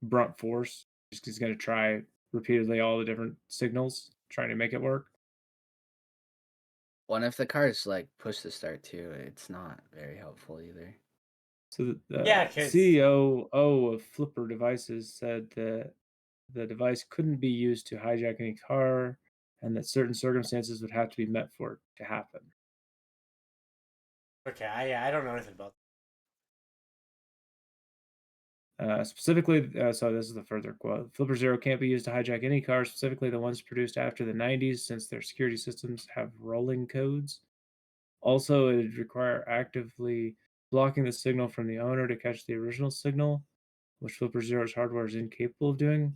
brunt force. Just going to try repeatedly all the different signals, trying to make it work. Well, if the car is like push to start too, it's not very helpful either. So the CEO of Flipper Devices said that the device couldn't be used to hijack any car, and that certain circumstances would have to be met for it to happen. Okay, I don't know anything about specifically, so this is the further quote. Flipper Zero can't be used to hijack any car, specifically the ones produced after the 90s, since their security systems have rolling codes. Also, it would require actively blocking the signal from the owner to catch the original signal, which Flipper Zero's hardware is incapable of doing.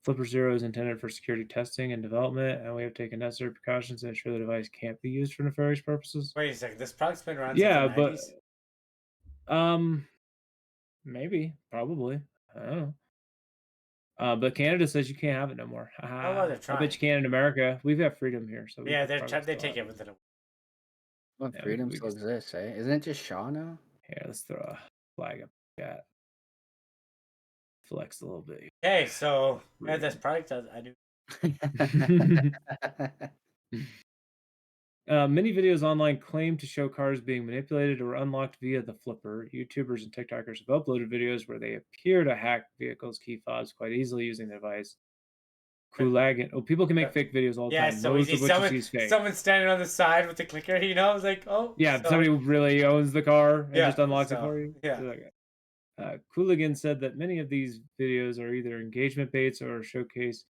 Flipper Zero is intended for security testing and development, and we have taken necessary precautions to ensure the device can't be used for nefarious purposes. Wait a second, this product's been around since the 90s? Maybe, probably. I don't know. But Canada says you can't have it no more. They're trying. I bet you can in America. We've got freedom here, so they take everything away. Well, freedom still exists, eh? Isn't it just Shaw now? Yeah, let's throw a flag up that. Flex a little bit. Okay, so this product I do. Many videos online claim to show cars being manipulated or unlocked via the Flipper. YouTubers and TikTokers have uploaded videos where they appear to hack vehicles' key fobs quite easily using the device. Coolagan. Oh, people can make fake videos all the time. Yeah, so easy. Someone standing on the side with the clicker, it's like, oh. Yeah, somebody who really owns the car and just unlocks it for you. Yeah. Coolagan said that many of these videos are either engagement baits or showcase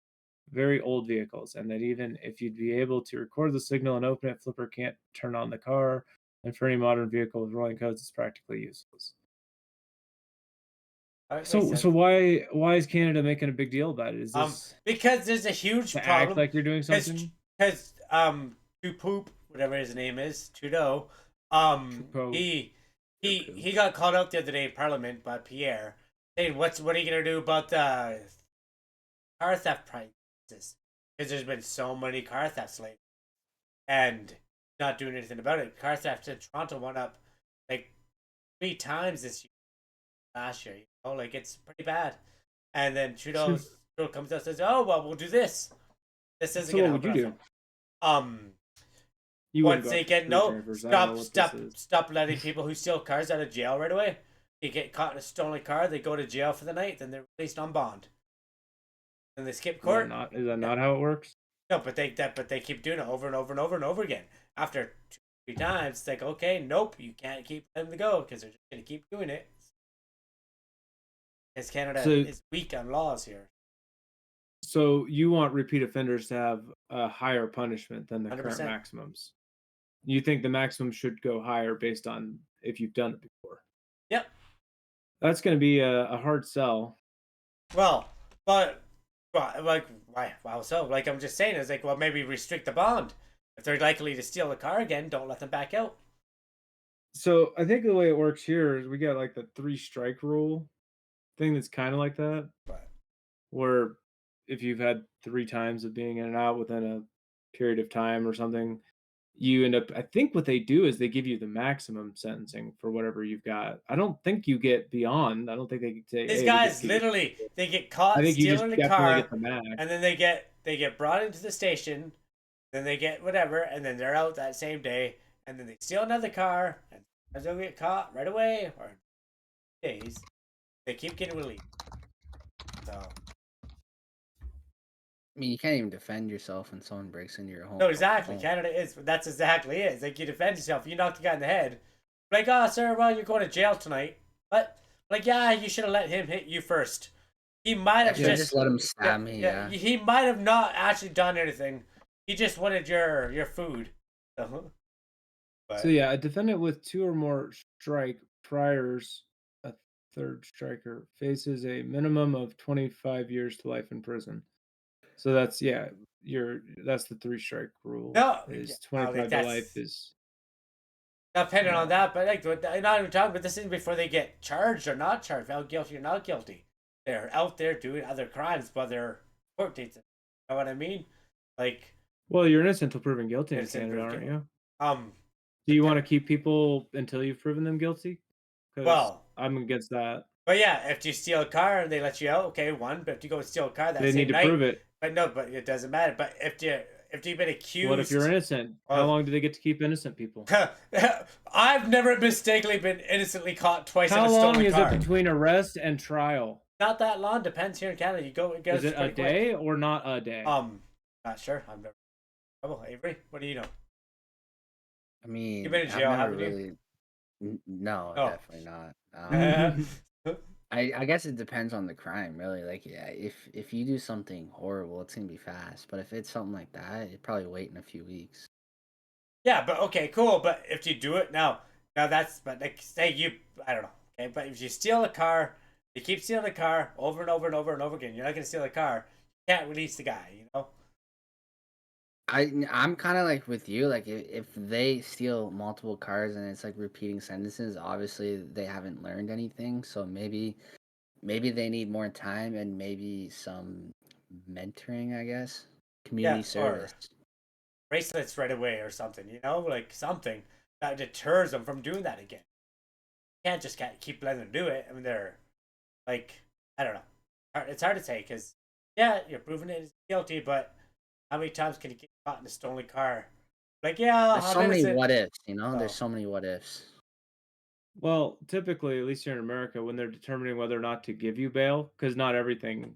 very old vehicles, and that even if you'd be able to record the signal and open it, Flipper can't turn on the car And for any modern vehicle with rolling codes, it's practically useless. So why is Canada making a big deal about it? Is this because there's a huge to problem. act like you're doing something? Because to poop, whatever his name is, Trudeau, he got called out the other day in Parliament by Pierre, saying, what are you gonna do about the car theft prices? Because there's been so many car thefts lately, and not doing anything about it. Car theft in Toronto went up like 3 times this year, last year. Like it's pretty bad. And then Trudeau comes out and says, "Oh well, we'll do this. This isn't gonna help." What would you do? You once they get stop letting people who steal cars out of jail right away. They get caught in a stolen car, they go to jail for the night, then they're released on bond. Then they skip court. Is that not how it works? No, but they keep doing it over and over and over and over again. After 2-3 times, it's like, okay, nope, you can't keep letting them go because they're just gonna keep doing it. Because Canada is weak on laws here. So you want repeat offenders to have a higher punishment than the 100%. current maximums? You think the maximum should go higher based on if you've done it before? Yep. That's going to be a hard sell. Well, but like why? Wow. So like I'm just saying, it's like, well, maybe restrict the bond. If they're likely to steal the car again, don't let them back out. So I think the way it works here is we got like the 3 strike rule thing that's kind of like that, where if you've had 3 times of being in and out within a period of time or something, you end up, I think what they do is they give you the maximum sentencing for whatever you've got. I don't think you get beyond. I don't think they say these guys literally they get caught stealing the car, and then they get brought into the station, then they get whatever, and then they're out that same day, and then they steal another car, and they'll get caught right away or days. They keep getting released. So. I mean, you can't even defend yourself when someone breaks into your home. No, exactly. Canada is. That's exactly it. It's like you defend yourself. You knock the guy in the head. Like, oh, sir, well, you're going to jail tonight. What? Like, yeah, you should have let him hit you first. He might have just let him stab me. Yeah. He might have not actually done anything. He just wanted your food. So yeah, a defendant with 2 or more strike priors, a third striker, faces a minimum of 25 years to life in prison. So that's that's the 3 strike rule. No, is 25 to life is not depending on that, but like I'm not even talking about this is before they get charged or not charged, found guilty or not guilty. They're out there doing other crimes, but they're court dates. You know what I mean? Like, well, you're innocent until proven guilty in Canada, aren't you? Do you want to keep people until you've proven them guilty? Well, I'm against that. But yeah, if you steal a car and they let you out, okay, one. But if you go and steal a car, they need to prove it. But it doesn't matter. But if you've been accused, what if you're innocent? How long do they get to keep innocent people? I've never mistakenly been innocently caught twice. How long is it between arrest and trial? Not that long. Depends here in Canada. You go. Is it a day or not a day? Not sure. I've never. Oh, Avery, what do you know? I mean, you've been in jail, haven't you? No, definitely not. I guess it depends on the crime, really. Like, yeah, if you do something horrible, it's gonna be fast. But if it's something like that, it'd probably wait in a few weeks. Yeah, but okay, cool. But if you do it now that's like say I don't know. Okay, but if you steal a car, you keep stealing the car over and over and over and over again. You're not gonna steal a car. You can't release the guy. You know. I'm kind of like with you. Like if they steal multiple cars and it's like repeating sentences, obviously they haven't learned anything. So maybe they need more time and maybe some mentoring, I guess, community service, bracelets right away or something. You know, like something that deters them from doing that again. You can't keep letting them do it. I mean, they're like, I don't know. It's hard to say because you're proving it is guilty, but how many times can you get caught in a stolen car? Like, yeah, there's so many what ifs, you know? There's so many what ifs. Well, typically, at least here in America, when they're determining whether or not to give you bail, because not everything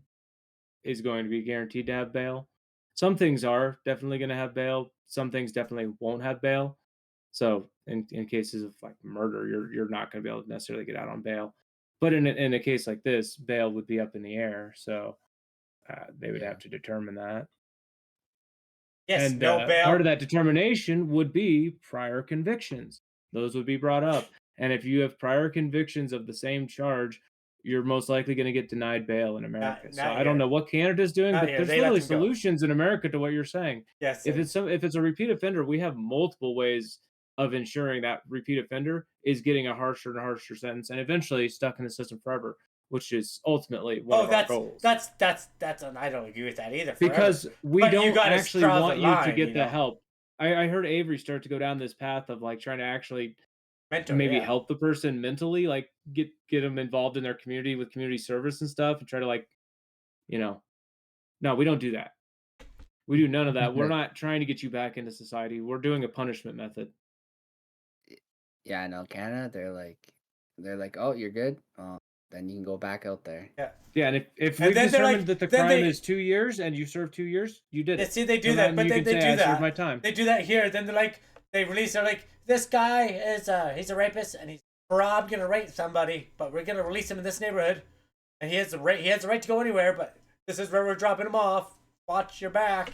is going to be guaranteed to have bail. Some things are definitely going to have bail. Some things definitely won't have bail. So in cases of like murder, you're not going to be able to necessarily get out on bail. But in a case like this, bail would be up in the air. So they would have to determine that. Yes, and no bail. Part of that determination would be prior convictions. those would be brought up. And if you have prior convictions of the same charge, you're most likely going to get denied bail in America. So I don't know what Canada's doing, but there's literally solutions in America to what you're saying. Yes. If it's a repeat offender, we have multiple ways of ensuring that repeat offender is getting a harsher and harsher sentence and eventually stuck in the system forever, which is ultimately one of our goals. That's I don't agree with that either. Because we don't actually want you to get the help. I heard Avery start to go down this path of like trying to actually maybe help the person mentally, like get them involved in their community with community service and stuff, and try to like, no, we don't do that. We do none of that. We're not trying to get you back into society. We're doing a punishment method. Yeah, I know. Canada, they're like, oh, you're good. Then you can go back out there. Yeah, and if we determined that the crime is 2 years and you serve 2 years, you did it. See, they do that, but then they do that. I served my time. They do that here. Then they release. They're like, this guy is he's a rapist and he's probably gonna rape somebody, but we're gonna release him in this neighborhood, and he has the right to go anywhere, but this is where we're dropping him off. Watch your back.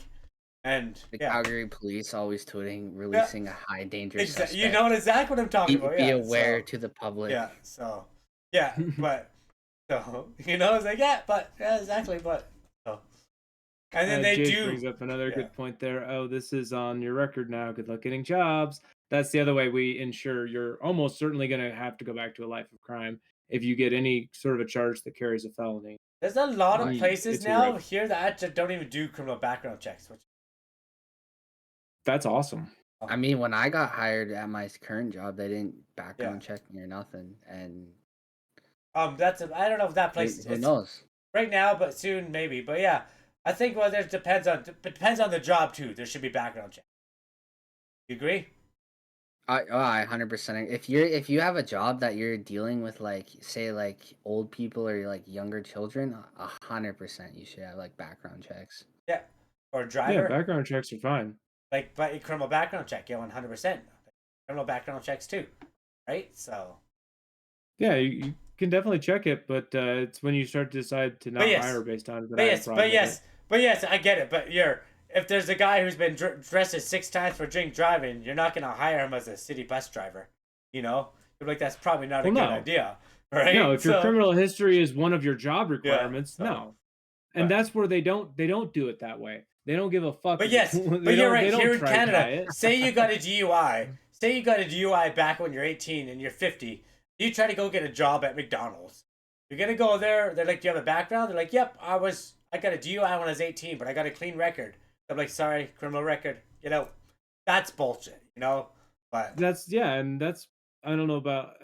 And the Calgary police always tweeting, releasing a high dangerous suspect. You know exactly what I'm talking about. Be aware to the public. Yeah. So. Yeah, but so it's like exactly, but so. And then they Jake brings up another good point there. Oh, this is on your record now. Good luck getting jobs. That's the other way we ensure you're almost certainly going to have to go back to a life of crime if you get any sort of a charge that carries a felony. There's a lot of places now here that don't even do criminal background checks. That's awesome. I mean, when I got hired at my current job, they didn't background check me or nothing, and I don't know if that place. Who knows? Right now, but soon maybe. But yeah, I think it depends on the job too. There should be background check. You agree? I 100%. If you have a job that you're dealing with, like say like old people or like younger children, 100% you should have like background checks. Yeah, or driver. Yeah, background checks are fine. Like, but a criminal background check, 100%. Criminal background checks too, right? So. Yeah, you can definitely check it, but it's when you start to decide to not hire based on it. But yes, I get it. But if there's a guy who's been arrested 6 times for drink driving, you're not gonna hire him as a city bus driver. You're like, that's probably not a good idea, right? No, if your criminal history is one of your job requirements, no. And that's where they don't do it that way. They don't give a fuck. But yes, but you're right. Here in Canada, say you got a DUI. Say you got a DUI back when you're 18 and you're 50. You try to go get a job at McDonald's. You're gonna go there. They're like, "Do you have a background?" They're like, "Yep, I got a DUI when I was 18, but I got a clean record." I'm like, "Sorry, criminal record." That's bullshit. But and that's I don't know about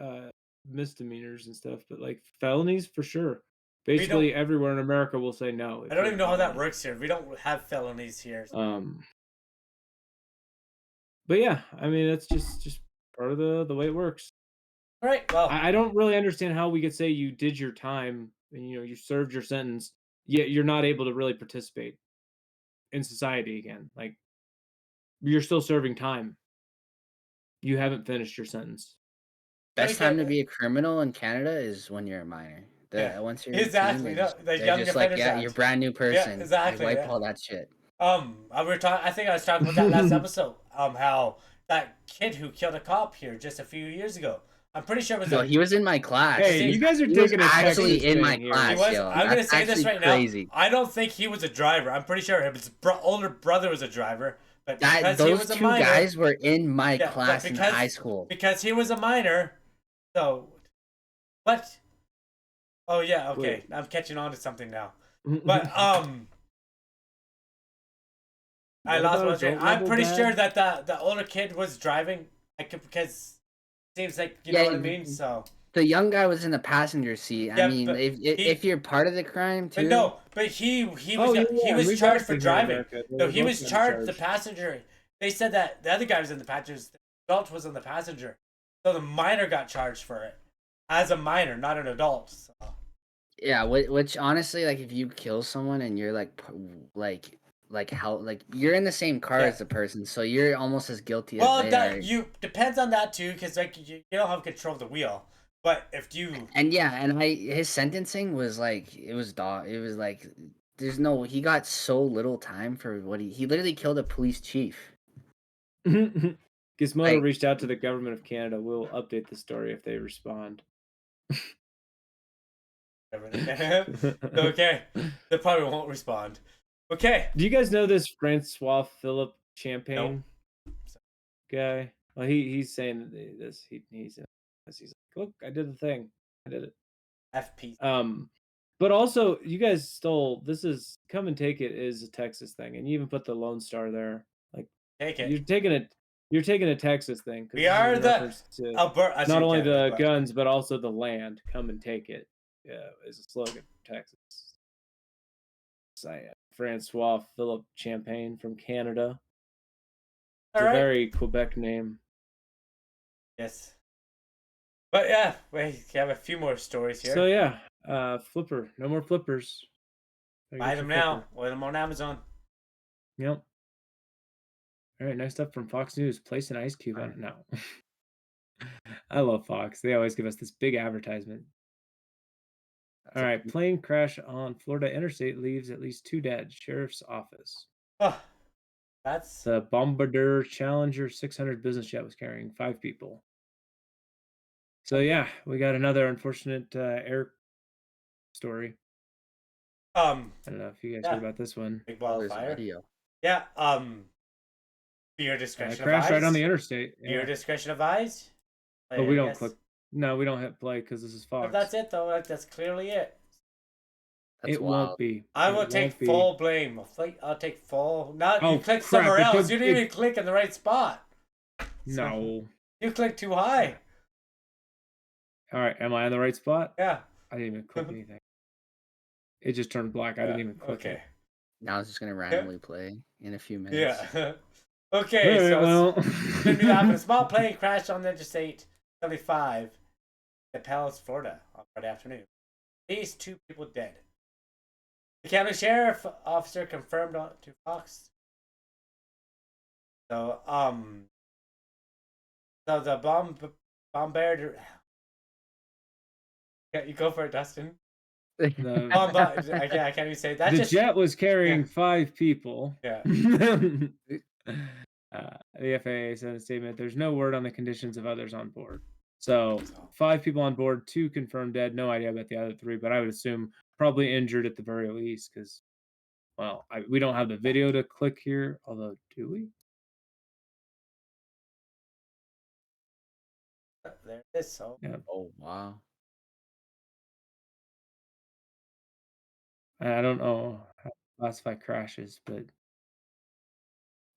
misdemeanors and stuff, but like felonies for sure. Basically, everywhere in America will say no. I don't even know how that works here. We don't have felonies here. But yeah, I mean that's just part of the way it works. All right. Well, I don't really understand how we could say you did your time and you served your sentence, yet you're not able to really participate in society again. Like you're still serving time. You haven't finished your sentence. Best time to be a criminal in Canada is when you're a minor. Once you're 18, they're just like, you're a brand new person. Yeah, exactly. Wipe all that shit. I think I was talking about that last episode. How that kid who killed a cop here just a few years ago. I'm pretty sure it was. No, he was in my class. Hey, you guys are taking actually in my class. I'm gonna say this right crazy. now. I don't think he was a driver. I'm pretty sure his older brother was a driver. But those two guys were in my class in high school. Because he was a minor. So, what? Oh yeah, okay. I'm catching on to something now. But I lost my train. I'm pretty sure that the older kid was driving. Because it seems like you know what I mean. So the young guy was in the passenger seat. I mean, if you're part of the crime too. But he was charged for driving. No, he was charged the passenger. They said that the other guy was in the passenger. The adult was in the passenger. So the minor got charged for it as a minor, not an adult. So. Yeah, which honestly, like, if you kill someone and you're like you're in the same car as the person, so you're almost as guilty as they are. You depends on that too, because like you don't have control of the wheel. But if you his sentencing was like it was like he got so little time for what he literally killed a police chief. Gizmodo reached out to the government of Canada. We'll update the story if they respond. Okay. They probably won't respond. Okay. Do you guys know this Francois Philippe Champagne guy? Well, he's saying this. He's like, look, I did the thing. I did it. FP. But also, you guys stole. This is Come and Take It is a Texas thing, and you even put the Lone Star there. Like, Take it. You're taking a Texas thing. We are the Alberta, not only the guns, but also the land. Come and take it. Yeah, is a slogan for Texas. Francois Philippe Champagne from Canada. It's a very Quebec name. Yes. But yeah, we have a few more stories here. So yeah, Flipper. No more flippers. Buy them now. Order them on Amazon. Yep. All right, next up from Fox News. Place an ice cube on it now. I love Fox. They always give us this big advertisement. All right, plane crash on Florida Interstate leaves at least 2 dead. Sheriff's office. Oh, that's the Bombardier Challenger 600 business jet was carrying 5 people. So yeah, we got another unfortunate air story. I don't know if you guys heard about this one. Big wildfire. Yeah. Your discretion crashed right on the interstate. Yeah. Your discretion advised. But we don't click. No, we don't hit play because this is Fox. If that's it though. That's clearly it. It won't be. I will take full blame. I'll take full. Not you click somewhere else. You didn't even click in the right spot. No. You clicked too high. All right, am I on the right spot? Yeah. I didn't even click anything. It just turned black. I didn't even click it. Now it's just gonna randomly play in a few minutes. Yeah. Okay, so it's gonna be happening. A small plane crashed on the Interstate 75 in Palos, Florida on Friday afternoon. At least 2 people dead. The county sheriff officer confirmed to Fox. So so the Bombardier. Yeah, you go for it, Dustin. I can't even say that. The jet was carrying 5 people. Yeah. The FAA said in a statement, "There's no word on the conditions of others on board." So 5 people on board, 2 confirmed dead. No idea about the other 3, but I would assume probably injured at the very least. Because, well, we don't have the video to click here. Although, do we? There it is. So. Yeah. Oh wow. I don't know how to classify crashes, but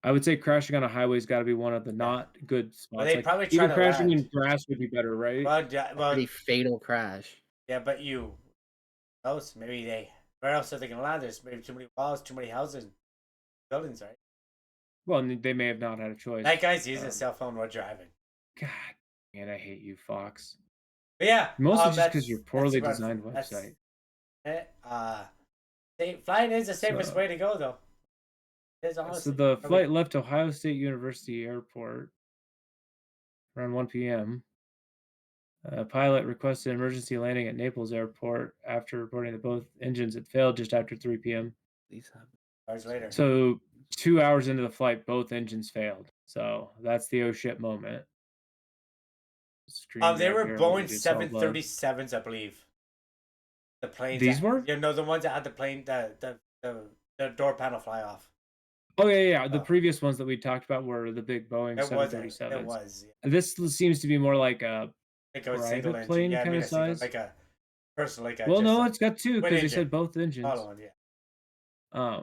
I would say crashing on a highway's got to be one of the not good spots. Well, they probably even crashing in grass would be better, right? Well, pretty fatal crash. Yeah, but maybe where else are they gonna land? There's maybe too many walls, too many houses, buildings, right? Well, they may have not had a choice. That guy's using a cell phone while driving. God, man, I hate you, Fox. But yeah, mostly just because your poorly designed website. Flying is the safest way to go, though. So the flight left Ohio State University Airport around 1 p.m. A pilot requested emergency landing at Naples Airport after reporting that both engines had failed just after 3 p.m. Hours later. So 2 hours into the flight, both engines failed. So that's the oh shit moment. They were Boeing 737s, I believe. The planes. These were? You know, the ones that had the plane, the door panel fly off. Oh yeah. The previous ones that we talked about were the big Boeing 737s. It was. Yeah. This seems to be more like a private plane kind of size. Like a personal, well, no, it's got 2 because they said both engines. One, yeah.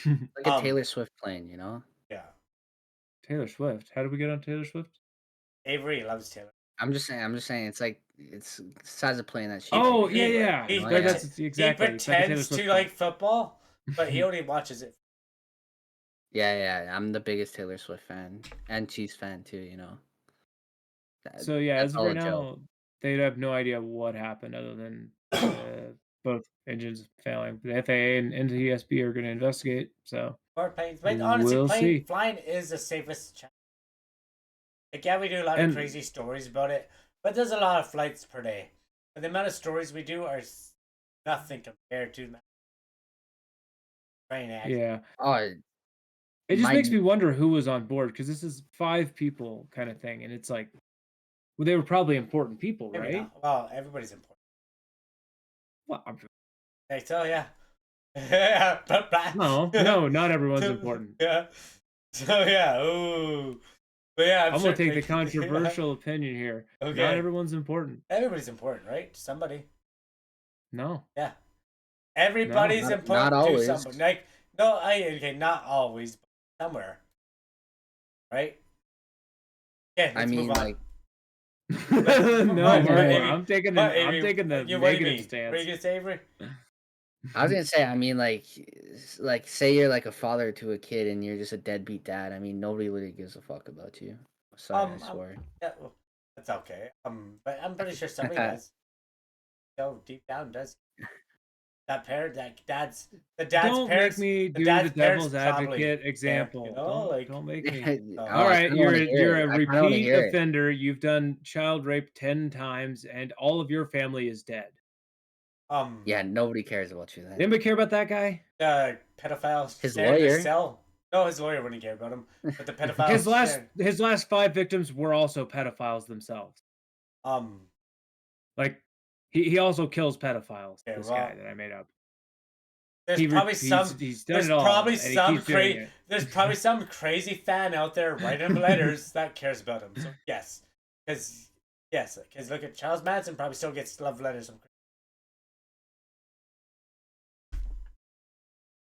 Like a Taylor Swift plane, you know? Yeah. Taylor Swift. How did we get on Taylor Swift? Avery loves Taylor. I'm just saying. It's like it's the size of plane that she. Oh yeah. That's exactly. He pretends to like football, but he only watches it. Yeah. I'm the biggest Taylor Swift fan and Chiefs fan too. You know. So yeah, as of right now, they have no idea what happened other than both engines failing. The FAA and NTSB are going to investigate. So. More planes, but honestly, flying is the safest. Like, yeah, we do a lot of crazy stories about it, but there's a lot of flights per day. And the amount of stories we do are nothing compared to train accident. Yeah. Oh, It just makes me wonder who was on board, because this is 5 people kind of thing, and it's like, well, they were probably important people, Maybe right? not. Well, everybody's important. Well, Hey, so yeah. Yeah. no, not everyone's important. Yeah. So yeah. Ooh. But yeah, I'm gonna take the controversial opinion here. Okay. Not everyone's important. Everybody's important, right? To somebody. No. Yeah. Everybody's important not always. to somebody. Like, no, okay, not always, but somewhere. Right? Yeah, let's move on. like no, I'm taking the negative stance. What are you gonna say, Avery? I was gonna say, I mean, like say you're like a father to a kid and you're just a deadbeat dad. I mean, nobody really gives a fuck about you. Sorry, I swore. Yeah, well, that's okay. But I'm pretty sure somebody does. So deep down does. That dad's don't parents. Make me do the devil's advocate example. Don't make me. All right, you're a repeat offender. You've done child rape 10 times, and all of your family is dead. Yeah, nobody cares about you then. Anybody care about that guy? Pedophile. His lawyer. No, his lawyer wouldn't care about him. But the pedophile. his last 5 victims were also pedophiles themselves. Like he also kills pedophiles. Yeah, this guy that I made up. There's probably some crazy fan out there writing letters that cares about him. So yes, because look at Charles Manson probably still gets love letters from.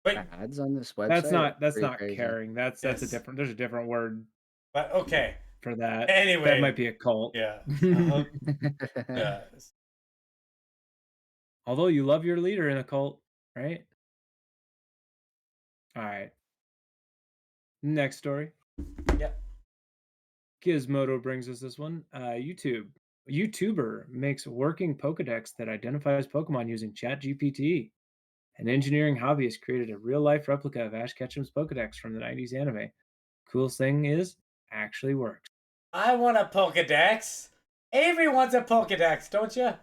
Wait, ads on this website. That's not caring. That's a different. There's a different word. But okay. For that. Anyway, that might be a cult. Yeah. Yeah. Although you love your leader in a cult, right? All right. Next story. Yep. Gizmodo brings us this one. YouTuber makes working Pokédex that identifies Pokemon using ChatGPT. An engineering hobbyist created a real-life replica of Ash Ketchum's Pokédex from the 90s anime. Coolest thing is, actually works. I want a Pokédex. Avery wants a Pokédex, don't you?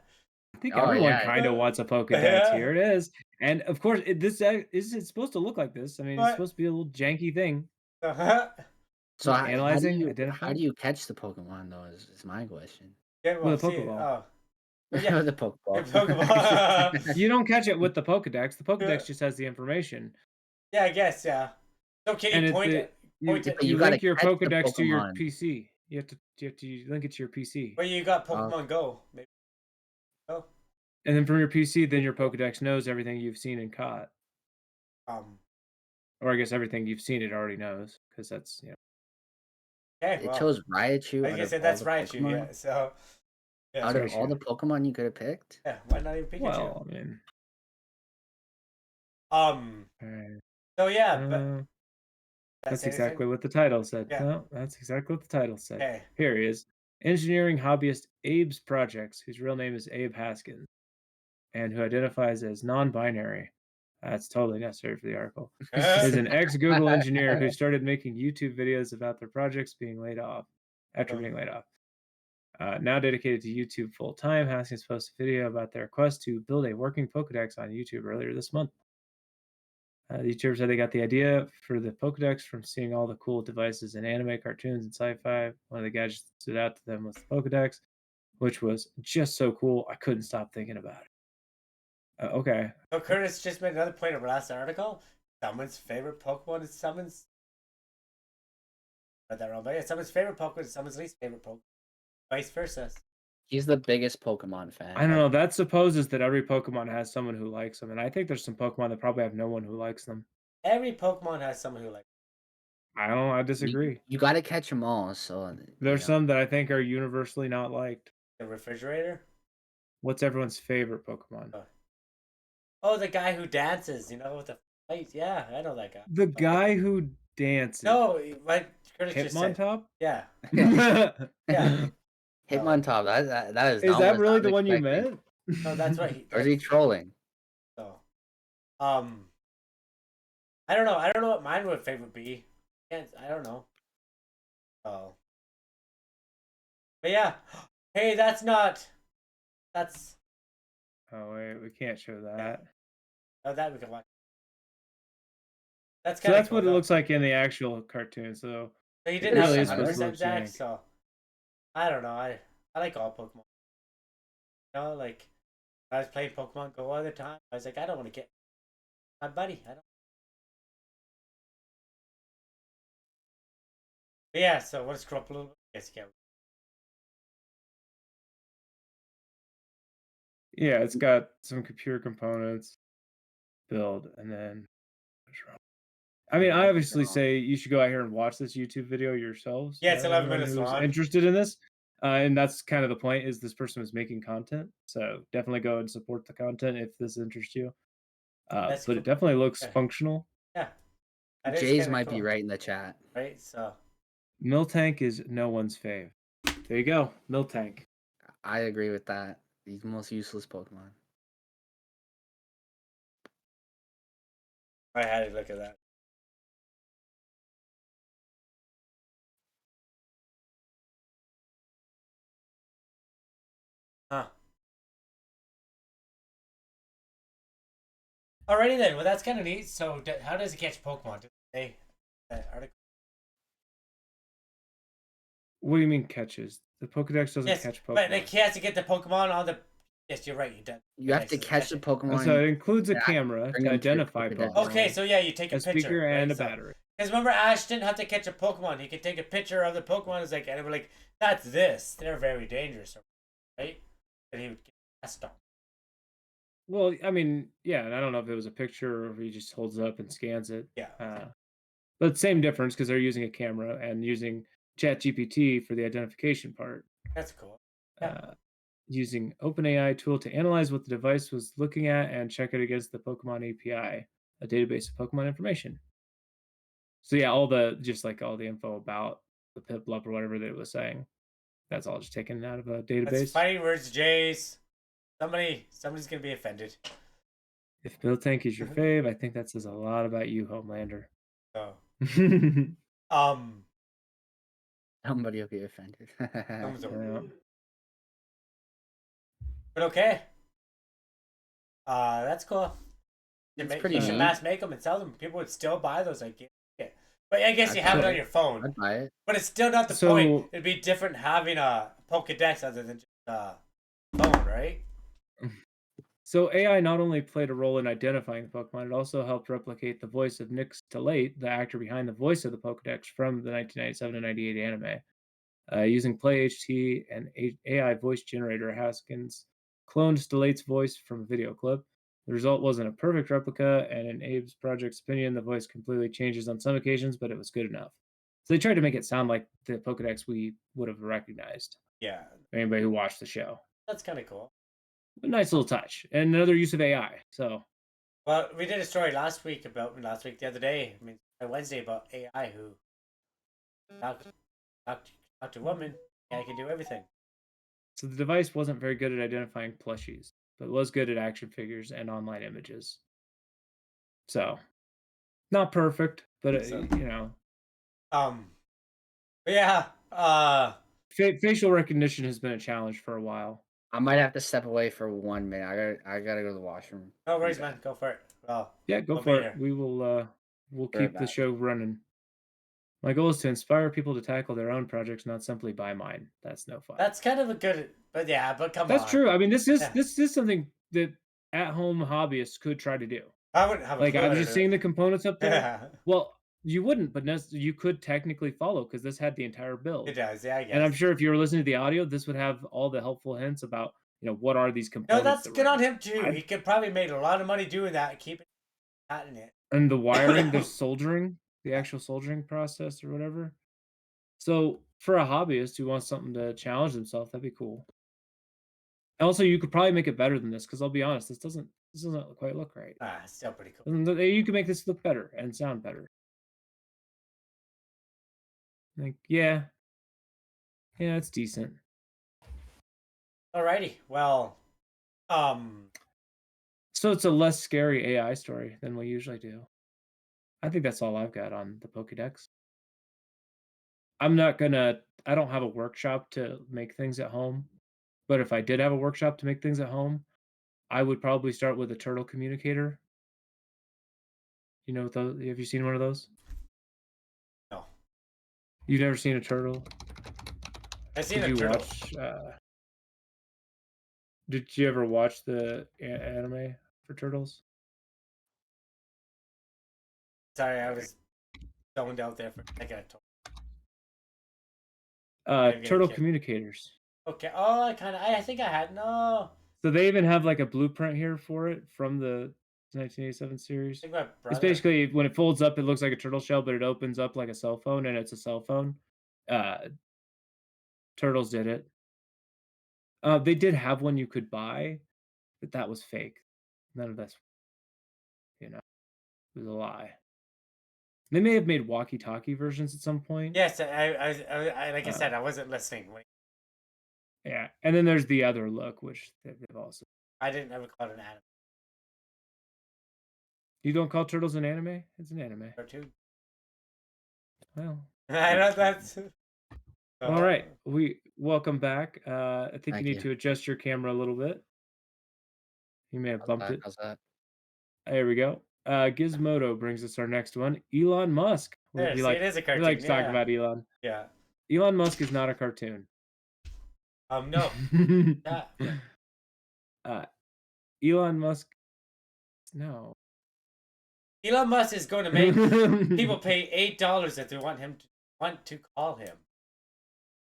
I think everyone kind of wants a Pokédex. Yeah. Here it is. And of course, it's supposed to look like this. I mean, it's supposed to be a little janky thing. So analyzing, how do you catch the Pokemon though? Is my question. Yeah, well, with a Pokeball. Yeah, the Pokeball. You don't catch it with the Pokédex. The Pokédex just has the information. Yeah, I guess. Yeah. So can you point it? You link your Pokédex to your PC. You have to link it to your PC. Well, you got Pokemon Go, maybe. Oh. And then from your PC, then your Pokédex knows everything you've seen and caught. Or I guess everything you've seen it already knows, because that's Okay, it chose Raichu. Like I said, that's Raichu. Yeah. So. Yeah, out of all the Pokemon you could have picked. Yeah. Why not even Pikachu? Well, I mean. So yeah, but. That's exactly what the title said. Yeah. No, that's exactly what the title said. Okay. Here he is. Engineering hobbyist Abe's Projects, whose real name is Abe Haskins, and who identifies as non-binary. That's totally necessary for the article. Is an ex-Google engineer who started making YouTube videos about their projects being laid off. Now dedicated to YouTube full-time, Haskins posted a video about their quest to build a working Pokédex on YouTube earlier this month. The YouTubers said they got the idea for the Pokédex from seeing all the cool devices in anime, cartoons, and sci-fi. One of the gadgets that stood out to them was the Pokédex, which was just so cool, I couldn't stop thinking about it. Okay. So Curtis just made another point of last article. Someone's favorite Pokemon is someone's... I read that wrong, but yeah, someone's favorite Pokemon is someone's least favorite Pokemon. Vice versa. He's the biggest Pokemon fan. I don't know. That supposes that every Pokemon has someone who likes them, and I think there's some Pokemon that probably have no one who likes them. Every Pokemon has someone who likes them. I disagree. You got to catch them all. So there's some that I think are universally not liked. The refrigerator? What's everyone's favorite Pokemon? Oh, the guy who dances, with the fight. Yeah, I know that guy. The guy who dances. No, like Curtis just said. Hitmontop? Yeah. Yeah. Hitmontop. That is. Is that really the one you meant? No, that's right. Or is he trolling? So, I don't know. I don't know what mine would favorite be. I don't know. Oh. But yeah. Hey, that's. Oh wait, we can't show that. Oh, that we can watch. That's So kind of that's cool, what it though. looks like in the actual cartoon. So But you it didn't have really a is supposed to 100% look Jack, jank. so I don't know. I like all Pokemon. You know, like I was playing Pokemon Go all the time. I was like, I don't want to get my buddy. I don't. But yeah, so let's scroll up a little bit. Yes, you can. Yeah, it's got some computer components build, and then I mean, I obviously say you should go out here and watch this YouTube video yourselves. Yeah, it's 11 anyone minutes who's long. interested in this, and that's kind of the point. Is this person was making content, so definitely go and support the content if this interests you. That's But cool. it definitely looks Yeah. functional. Yeah. That is Jays kinda might be cool, right in the chat. right? So Miltank is no one's fave. There you go, Miltank. I agree with that. He's the most useless Pokemon. I had to look at that. Huh. Alrighty then. Well, that's kind of neat. So, how does it catch Pokemon? Hey, that article. What do you mean catches? The Pokédex doesn't Yes, catch Pokemon. but like, he has to get the Pokemon on the. Yes, you're right. You have to catch the Pokemon. So it includes a camera bring to them to your identify Pokédex. Pokemon. Okay, so yeah, you take a picture, speaker right? and a So- battery. Because remember, Ash didn't have to catch a Pokemon. He could take a picture of the Pokemon. It's like, and we're like, that's this. They're very dangerous, right? And he would get passed on. Well, I mean, yeah, and I don't know if it was a picture or if he just holds it up and scans it. Yeah. But same difference because they're using a camera and using ChatGPT for the identification part. That's cool. Yeah. Using OpenAI tool to analyze what the device was looking at and check it against the Pokemon API, a database of Pokemon information. So yeah, all the info about the Piplup or whatever that it was saying, that's all just taken out of a database. That's fighting words, Jays. Somebody's gonna be offended. If Miltank is your fave, I think that says a lot about you, Homelander. Oh. Somebody will be offended. Yeah. But okay. That's cool. It's pretty You should neat. mass make them and sell them. People would still buy those. Like, yeah. But I guess you have it on your phone. I'd buy it. But it's still not the point. It'd be different having a Pokédex other than just a phone, right? So AI not only played a role in identifying the Pokemon, it also helped replicate the voice of Interstate, the actor behind the voice of the Pokédex from the 1997 to 98 anime. Using PlayHT and AI voice generator, Haskins cloned Stellate's voice from a video clip. The result wasn't a perfect replica, and in Abe's project's opinion, the voice completely changes on some occasions, but it was good enough. So they tried to make it sound like the Pokédex we would have recognized. Yeah. Anybody who watched the show. That's kind of cool. A nice little touch. And another use of AI. So. Well, we did a story the other day, Wednesday, about AI who talked to a woman. AI can do everything. So the device wasn't very good at identifying plushies, but was good at action figures and online images. So, not perfect, but But yeah. Facial recognition has been a challenge for a while. I might have to step away for 1 minute. I gotta go to the washroom. No worries, man. Go for it. Well, yeah, go for it. We will. We'll keep the show running. My goal is to inspire people to tackle their own projects, not simply buy mine. That's no fun. That's kind of a good, but come on. That's true. I mean, this is something that at-home hobbyists could try to do. I wouldn't have. I was just seeing the components up there. Well, you wouldn't, but you could technically follow because this had the entire build. It does, yeah. I guess. And I'm sure if you were listening to the audio, this would have all the helpful hints about what are these components. No, that's good on him too. He could probably made a lot of money doing that, keeping patent it. And the wiring, the soldering, the actual soldering process or whatever. So for a hobbyist who wants something to challenge themselves, that'd be cool. And also, you could probably make it better than this because I'll be honest, this doesn't quite look right. It's still pretty cool. You can make this look better and sound better. Yeah, it's decent. Alrighty, well, so it's a less scary AI story than we usually do. I think that's all I've got on the Pokédex. I don't have a workshop to make things at home, but if I did have a workshop to make things at home, I would probably start with a turtle communicator. You know those? Have you seen one of those? No. You've never seen a turtle? I've seen Did a you turtle. watch? Did you ever watch the anime for turtles? Sorry, I was zoned out there for a second. Turtle Communicators. Okay. Oh, I think I had no. So they even have like a blueprint here for it from the 1987 series. It's basically when it folds up, it looks like a turtle shell, but it opens up like a cell phone, and it's a cell phone. Turtles did it. They did have one you could buy, but that was fake. None of this, it was a lie. They may have made walkie-talkie versions at some point. Yes, I like I said, I wasn't listening. Yeah, and then there's the other look, which they've also. I didn't ever call it an anime. You don't call turtles an anime? It's an anime. Cartoon. Well, I know that's. All right, welcome back. I think Thank you need you. to adjust your camera a little bit. You may have bumped it. How's that? There we go. Gizmodo brings us our next one. Elon Musk. There, see, it is a cartoon. We like to talk yeah. about Elon. Yeah. Elon Musk is not a cartoon. No. Elon Musk. No. Elon Musk is going to make people pay $8 if they want to call him.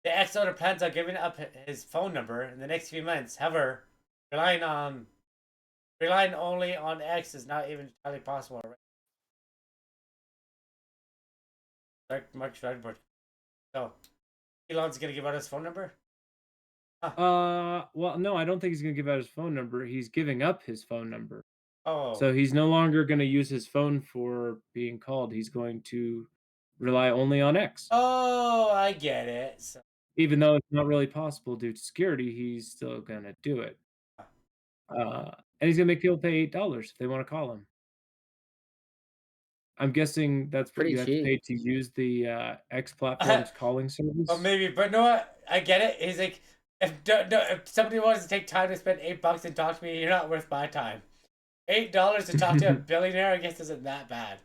The Exile plans on giving up his phone number in the next few months. However, relying only on X is not even entirely possible. Mark Zuckerberg. So, Elon's gonna give out his phone number? Well, no, I don't think he's gonna give out his phone number. He's giving up his phone number. Oh. So he's no longer gonna use his phone for being called. He's going to rely only on X. Oh, I get it. So... Even though it's not really possible due to security, he's still gonna do it. And he's gonna make people pay $8 if they want to call him. I'm guessing that's what you have to pay to use the X platform's calling service. Well, maybe, but no, what? I get it. He's like, if somebody wants to take time to spend $8 and talk to me, you're not worth my time. $8 to talk to a billionaire, I guess, isn't that bad.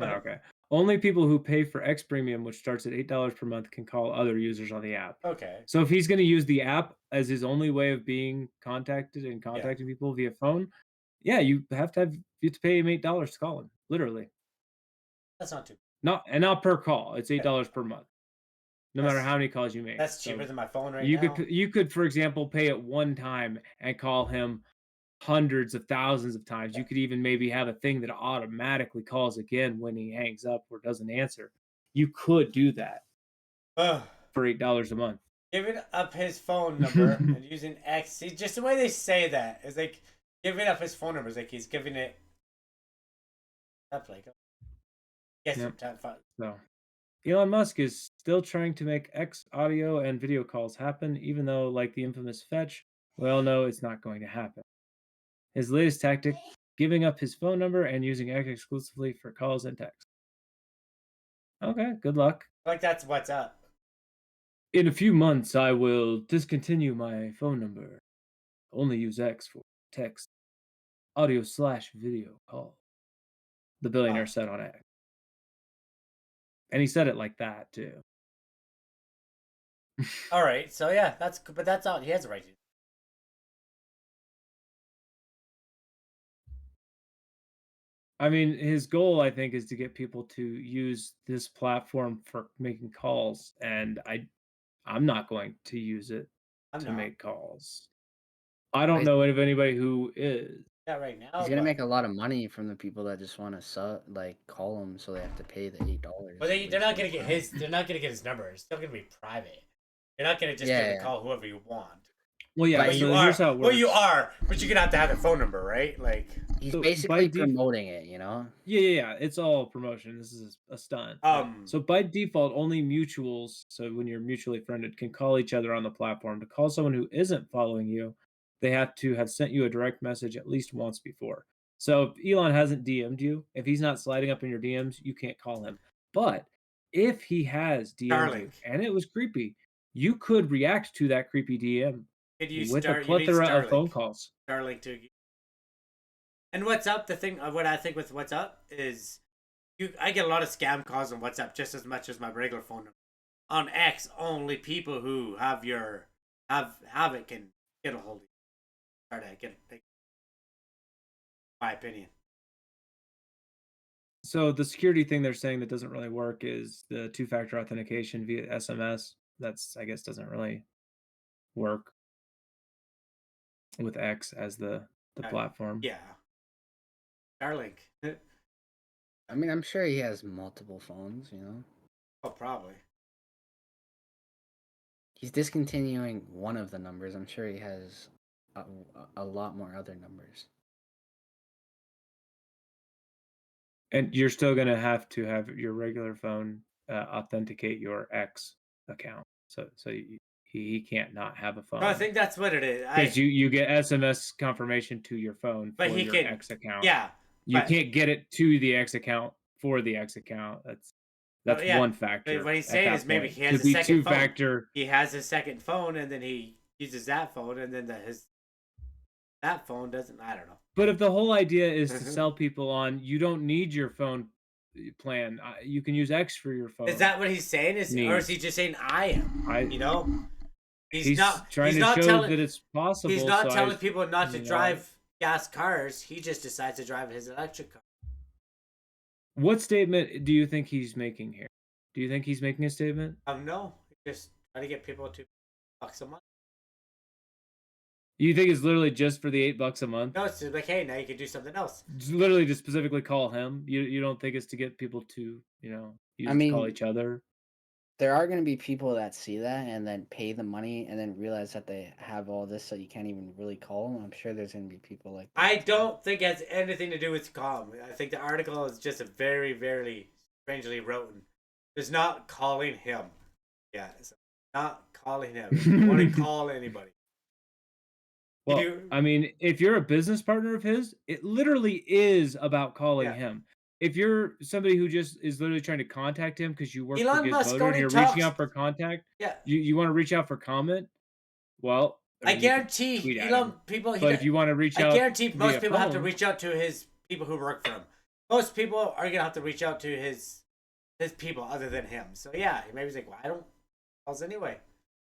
Okay. Only people who pay for X Premium, which starts at $8 per month, can call other users on the app. Okay. So if he's going to use the app as his only way of being contacted and contacting people via phone, you have to pay him $8 to call him, literally. That's not too. Not per call. It's $8 per month, no matter how many calls you make. That's cheaper than my phone right now. You could, for example, pay it one time and call him hundreds of thousands of times. You could even maybe have a thing that automatically calls again when he hangs up or doesn't answer. You could do that for $8 a month. Giving up his phone number and using X. See, just the way they say that is like giving up his phone number is like he's giving it up. Like, yes, so Elon Musk is still trying to make X audio and video calls happen, even though, like the infamous fetch, we all know it's not going to happen. His latest tactic, giving up his phone number and using X exclusively for calls and texts. Okay, good luck. Like that's what's up. In a few months, I will discontinue my phone number. Only use X for text, audio/video call. The billionaire said on X. And he said it like that, too. All right, so yeah, that's all. He has a right to. I mean, his goal, I think, is to get people to use this platform for making calls, and I'm not going to use it to make calls. I don't know of anybody who is. Yeah, right now. He's gonna make a lot of money from the people that just want to call him, so they have to pay the $8. But they're not gonna get his. They're not gonna get his number. It's still gonna be private. You're not gonna just get to call whoever you want. Well, yeah, but here's how it works. Well, you are, but you're gonna have to have their phone number, right? Like he's basically promoting it, Yeah. It's all promotion. This is a stunt. So by default, only mutuals, so when you're mutually friended, can call each other on the platform. To call someone who isn't following you, they have to have sent you a direct message at least once before. So if Elon hasn't DM'd you, if he's not sliding up in your DMs, you can't call him. But if he has DM'd you and it was creepy, you could react to that creepy DM with a plethora of phone calls. Starlink to. And what's up? The thing, what I think with what's up is I get a lot of scam calls on WhatsApp just as much as my regular phone number. On X, only people who have it can get a hold of you. Try to get it. My opinion. So the security thing they're saying that doesn't really work is the two-factor authentication via SMS. That's, I guess, doesn't really work with X as the platform. Yeah. Starlink. I mean, I'm sure he has multiple phones, Oh, probably. He's discontinuing one of the numbers. I'm sure he has a lot more other numbers. And you're still going to have your regular phone authenticate your X account. So he can't not have a phone. No, I think that's what it is. Because you get SMS confirmation to your phone but for he your can, X account. Yeah. You can't get it to the X account for the X account. That's one factor. But what he's saying is maybe he has a second two-factor phone. He has his second phone, and then he uses that phone, and then that phone doesn't. I don't know. But if the whole idea is to sell people on, you don't need your phone plan. You can use X for your phone. Is that what he's saying? Or is he just saying I am? He's not trying to show that it's possible. He's not telling people not to drive gas cars. He just decides to drive his electric car. What statement do you think he's making here? Do you think he's making a statement? No. Just trying to get people $2 a month. You think it's literally just for the $8 a month? No, it's just like, hey, now you can do something else. It's literally just specifically call him. You don't think it's to get people to, call each other? There are going to be people that see that and then pay the money and then realize that they have all this, so you can't even really call them. I'm sure there's going to be people like that. I don't think it has anything to do with calm. I think the article is just a very, very strangely written. It's not calling him. Yeah, it's not calling him. You want to call anybody. Well, if you're a business partner of his, it literally is about calling him. If you're somebody who just is literally trying to contact him because you work for Gizmodo and you're reaching out for contact, you want to reach out for comment, well, I guarantee if you want to reach out, I guarantee most people have to reach out to his people who work for him. Most people are gonna have to reach out to his people other than him. So yeah, maybe he's like, well, I don't calls anyway.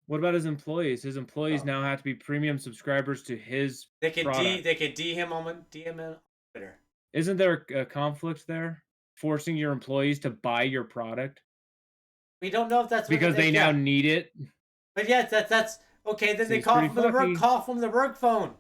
What about his employees? His employees now have to be premium subscribers to his product. They can DM him on Twitter. Isn't there a conflict there? Forcing your employees to buy your product? We don't know if that's because they now need it. But yes, that's okay. Then they call from the work phone.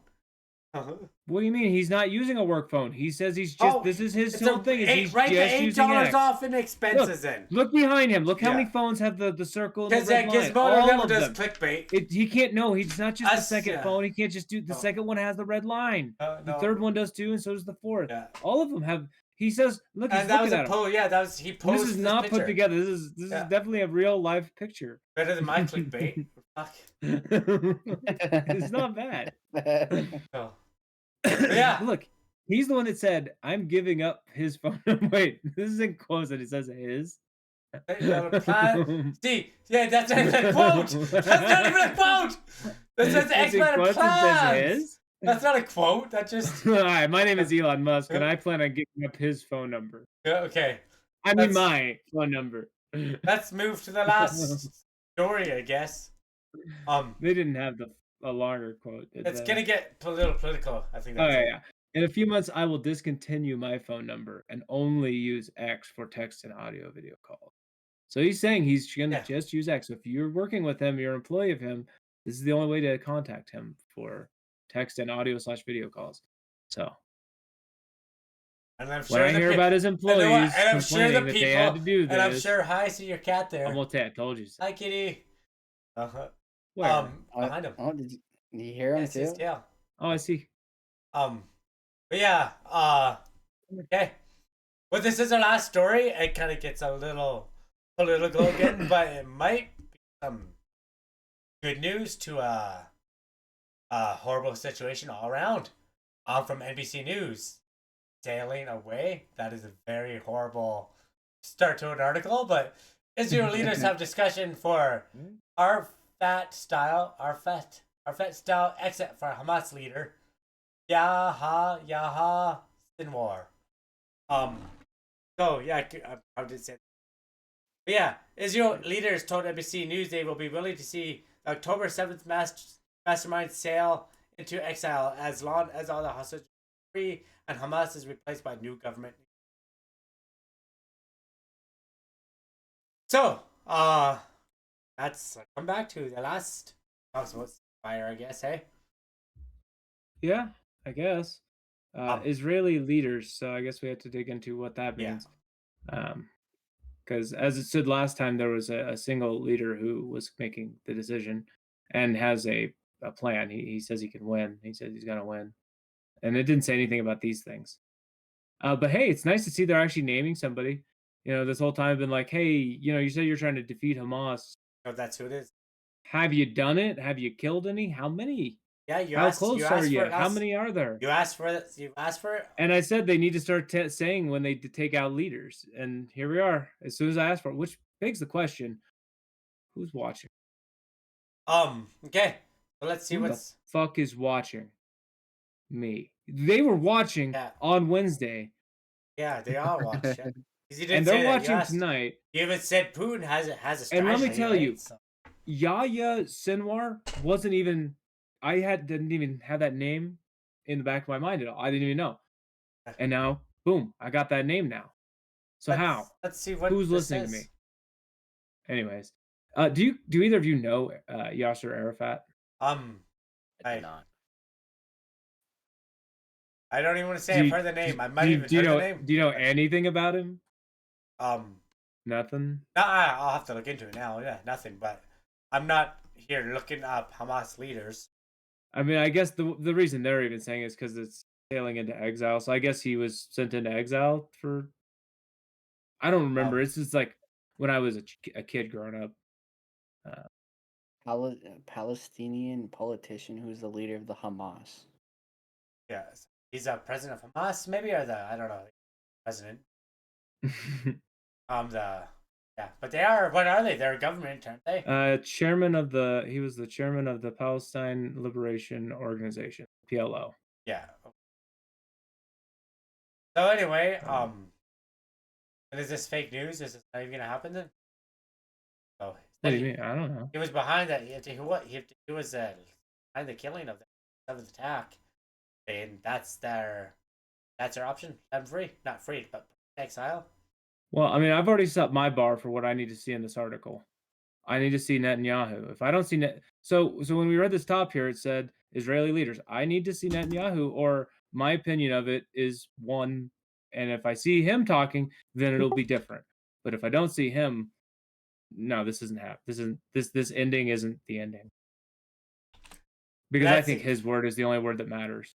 What do you mean? He's not using a work phone. He says he's just. This is his whole thing. He's right, just using $8 off in expenses. Look behind him. Look how many phones have the circle. Because that Gizmodo never does clickbait. He can't. No, he's not just the second phone. He can't just do the second one has the red line. The third one does too, and so does the fourth. Yeah. All of them have. He says, "Look, he's that was looking at him." Yeah, that was he posted. This is not put together. This is definitely a real live picture. Better than my clickbait. Fuck. It's not bad. Oh. Yeah. Look, he's the one that said, "I'm giving up his phone." Wait, this is in quotes and it says his. See, yeah, that's not even a quote. That's not even a quote. That says X-Men plans. That's not a quote. That just. All right, my name is Elon Musk, and I plan on giving up his phone number. Yeah, okay. I mean my phone number. Let's move to the last story, I guess. They didn't have a longer quote. It's gonna get political. I think. That's yeah. In a few months, I will discontinue my phone number and only use X for text and audio video calls. So he's saying he's gonna just use X. So if you're working with him, you're an employee of him, this is the only way to contact him for text and audio/video calls. So. And I'm sure when I hear about his employees complaining that they had to do this, and I'm sure, hi, I see your cat there. I'm I told you so. Hi, kitty. Behind him. Oh, did you hear him too? Yeah. Oh, I see. But yeah. Okay. Well, this is our last story. It kind of gets a little political again, but it might be some good news to a horrible situation all around. From NBC News, sailing away. That is a very horrible start to an article, but Israel leaders have discussion for our fat style exit for Hamas leader Yahya Sinwar. So yeah, I did say. But yeah, Israel leaders told NBC News they will be willing to see the October 7th mastermind sail into exile as long as all the hostages are free and Hamas is replaced by new government. So, that's come back to the last fire, I guess, hey? Yeah, I guess. Israeli leaders, so I guess we have to dig into what that means. Because as it stood last time, there was a single leader who was making the decision and has a plan. He says he can win. He says he's going to win. And it didn't say anything about these things. But hey, it's nice to see they're actually naming somebody. You know, this whole time I've been like, hey, you know, you said you're trying to defeat Hamas. Oh, that's who it is. Have you done it? Have you killed any? How many? Yeah, How close are you? How many are there? You asked for it. You asked for it. And I said they need to start saying when they take out leaders. And here we are. As soon as I asked for it, which begs the question: who's watching? Okay. So let's see Who what's the fuck is watching. Me. They were watching on Wednesday. Yeah, they are watching. And they're watching tonight. You even said Putin has a strategy. And let me tell you, Yahya Sinwar wasn't even. Didn't even have that name in the back of my mind at all. I didn't even know. And now, boom, I got that name now. So let's see what who's listening to me. Anyways, do either of you know Yasser Arafat? I do not. I don't even want to say I've heard the name. I might even heard the name. Do you know anything about him? Nothing. I'll have to look into it now. Yeah, nothing. But I'm not here looking up Hamas leaders. I mean, I guess the reason they're even saying is because it's sailing into exile. So I guess he was sent into exile for. I don't remember. It's just like when I was a kid growing up. Palestinian politician who's the leader of the Hamas. Yes, he's a president of Hamas, maybe, or I don't know, president. But they are. What are they? They're a government, aren't they? He was the chairman of the Palestine Liberation Organization, PLO. Yeah. So anyway, is this fake news? Is this not even gonna happen then? Oh, what do you mean? I don't know. He was behind that. He was behind the killing of the 7th attack, and that's their option. I'm free, not free, but exile. Well, I mean, I've already set my bar for what I need to see in this article. I need to see Netanyahu. If I don't see so when we read this top here, it said Israeli leaders. I need to see Netanyahu, or my opinion of it is one. And if I see him talking, then it'll be different. But if I don't see him, no, this isn't this ending isn't the ending. Because I think his word is the only word that matters.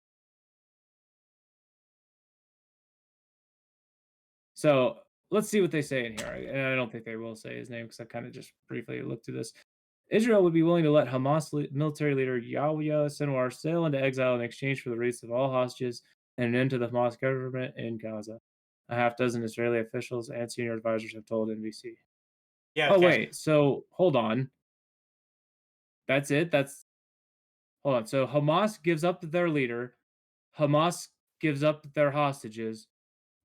So let's see what they say in here. And I don't think they will say his name because I kind of just briefly looked through this. Israel would be willing to let Hamas military leader Yahya Sinwar sail into exile in exchange for the release of all hostages and an end to the Hamas government in Gaza. A half dozen Israeli officials and senior advisors have told NBC. Yeah. Okay. Oh wait, so hold on. That's it. Hold on. So Hamas gives up their leader. Hamas gives up their hostages,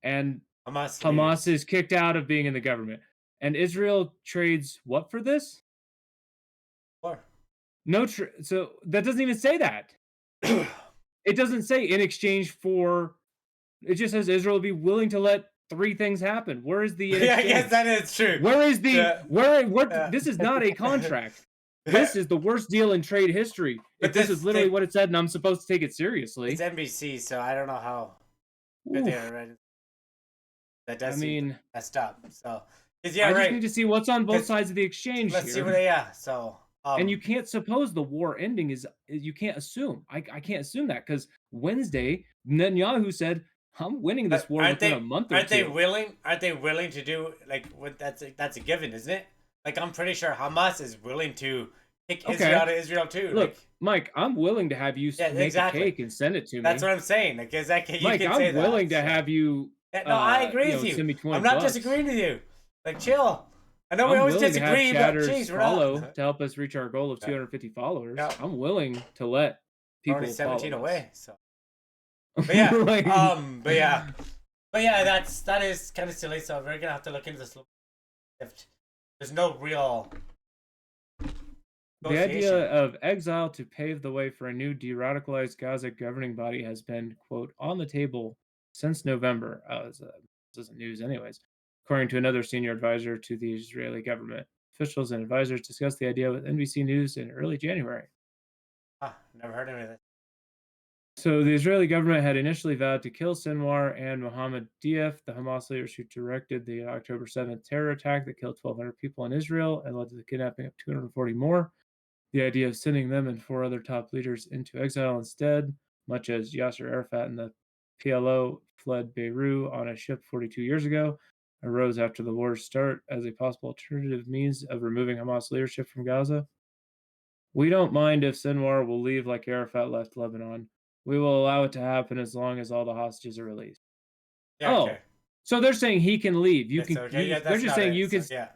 and Hamas is kicked out of being in the government. And Israel trades what for this? War. No, so that doesn't even say that. It doesn't say in exchange for. It just says Israel will be willing to let 3 things happen. Where is the? Yeah, I guess that is true. Where is the? This is not a contract. This is the worst deal in trade history. But this is literally what it said, and I'm supposed to take it seriously. It's NBC, so I don't know how. That does seem messed up. So, I just need to see what's on both sides of the exchange. Let's see what So, and you can't suppose the war ending is. You can't assume. I can't assume that because Wednesday Netanyahu said, "I'm winning this war within a month or 2." Aren't they willing to do like what? That's a given, isn't it? Like I'm pretty sure Hamas is willing to kick Israel to Israel too. Look, Mike, I'm willing to have you make a cake and send it to me. That's what I'm saying. Like, Mike, I'm willing to have you. No, I agree with you. Send me $20. I'm not disagreeing with you. Like, chill. I know we always disagree, but geez, follow to help us reach our goal of 250 followers. Yeah. I'm willing to let people. Already 17 follow away. us. So. But yeah, But yeah, that is kind of silly. So we're gonna have to look into this. If there's no real The idea of exile to pave the way for a new de-radicalized Gaza governing body has been, quote, on the table since November. This isn't news anyways. According to another senior advisor to the Israeli government. Officials and advisors discussed the idea with NBC News in early January. Never heard of anything. So the Israeli government had initially vowed to kill Sinwar and Mohammed Diaf, the Hamas leaders who directed the October 7th terror attack that killed 1,200 people in Israel and led to the kidnapping of 240 more. The idea of sending them and 4 other top leaders into exile instead, much as Yasser Arafat and the PLO fled Beirut on a ship 42 years ago, arose after the war's start as a possible alternative means of removing Hamas leadership from Gaza. We don't mind if Sinwar will leave like Arafat left Lebanon. We will allow it to happen as long as all the hostages are released. Yeah, okay. So they're saying he can leave. You That's can. okay. They're just saying you can. Yeah.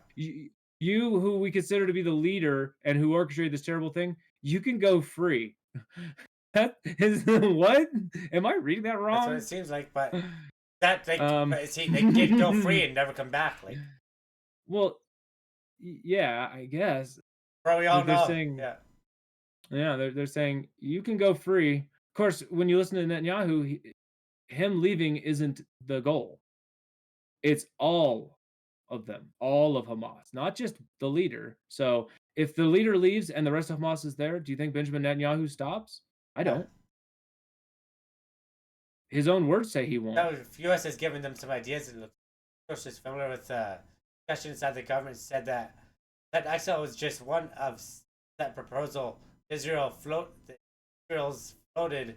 You, who we consider to be the leader and who orchestrated this terrible thing, you can go free. That is what? Am I reading that wrong? That's what it seems like, but that they did go free and never come back. Like, well, yeah, I guess. Probably all know. Saying, they're saying you can go free. Of course, when you listen to Netanyahu, him leaving isn't the goal. It's all of them, all of Hamas, not just the leader. So if the leader leaves and the rest of Hamas is there, do you think Benjamin Netanyahu stops? I don't. His own words say he won't. The U.S. has given them some ideas. And sources familiar with discussion inside the government said that Exile was just one of that proposal Israel's floated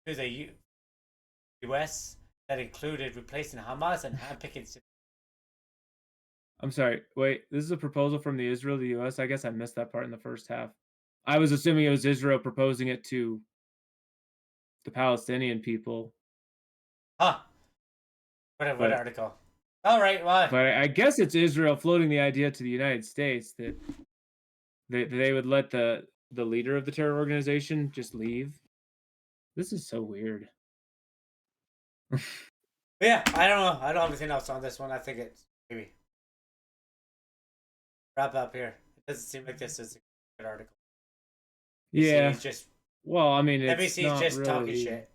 to the U.S. that included replacing Hamas and handpicking. I'm sorry. Wait, this is a proposal from the Israel to the U.S. I guess I missed that part in the first half. I was assuming it was Israel proposing it to the Palestinian people. What article? All right, well. But I guess it's Israel floating the idea to the United States that they would let the leader of the terror organization just leave. This is so weird. Yeah, I don't know. I don't have anything else on this one. I think it's maybe wrap up here. It doesn't seem like this is a good article. Yeah. It's just it's NBC's just really, talking shit.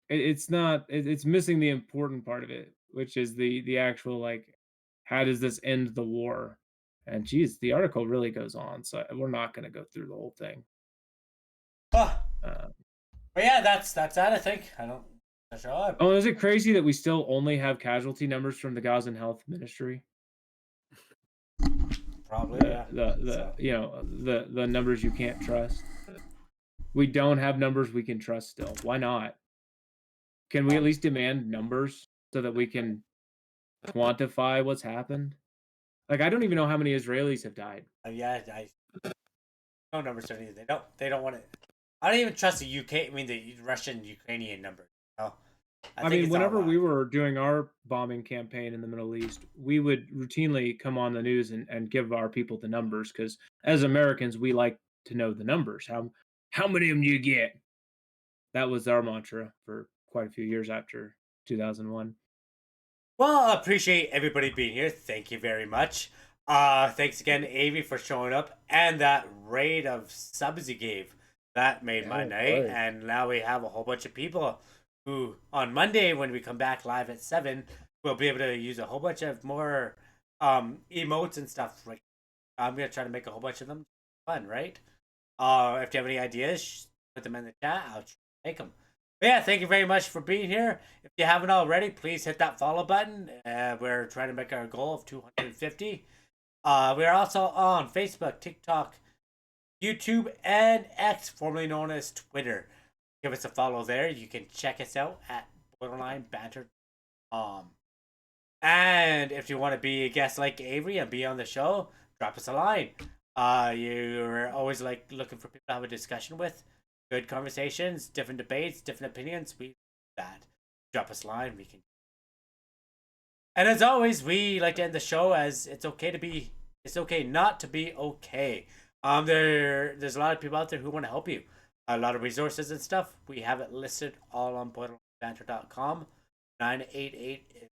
It's not. It's missing the important part of it, which is the actual, like, how does this end the war? And geez, the article really goes on, so we're not going to go through the whole thing. But yeah, that's that. I think I don't. Sure. Oh, is it crazy that we still only have casualty numbers from the Gazan Health Ministry? Probably, the numbers you can't trust. We don't have numbers we can trust still. Why not? Can we at least demand numbers so that we can quantify what's happened? Like, I don't even know how many Israelis have died. No numbers or anything. They don't want it. I don't even trust the UK. I mean, the Russian-Ukrainian numbers. No. I mean, whenever we were doing our bombing campaign in the Middle East, we would routinely come on the news and give our people the numbers, because as Americans, we like to know the numbers. How many of them do you get? That was our mantra for quite a few years after 2001. Well, I appreciate everybody being here. Thank you very much. Thanks again, Avi, for showing up, and that raid of subs you gave. That made my night, and now we have a whole bunch of people who, on Monday, when we come back live at 7, we'll be able to use a whole bunch of more emotes and stuff. Like, I'm going to try to make a whole bunch of them fun, right? If you have any ideas, put them in the chat. I'll try to make them. But yeah, thank you very much for being here. If you haven't already, please hit that follow button. We're trying to make our goal of 250. We're also on Facebook, TikTok, YouTube, and X, formerly known as Twitter. Give us a follow there. You can check us out at Banter. And if you want to be a guest like Avery and be on the show, drop us a line. You're always looking for people to have a discussion with. Good conversations, different debates, different opinions. We do that. Drop us a line. We can. And as always, we like to end the show as it's okay not to be okay. There's a lot of people out there who want to help you. A lot of resources and stuff. We have it listed all on Borderline Banter.com. 988.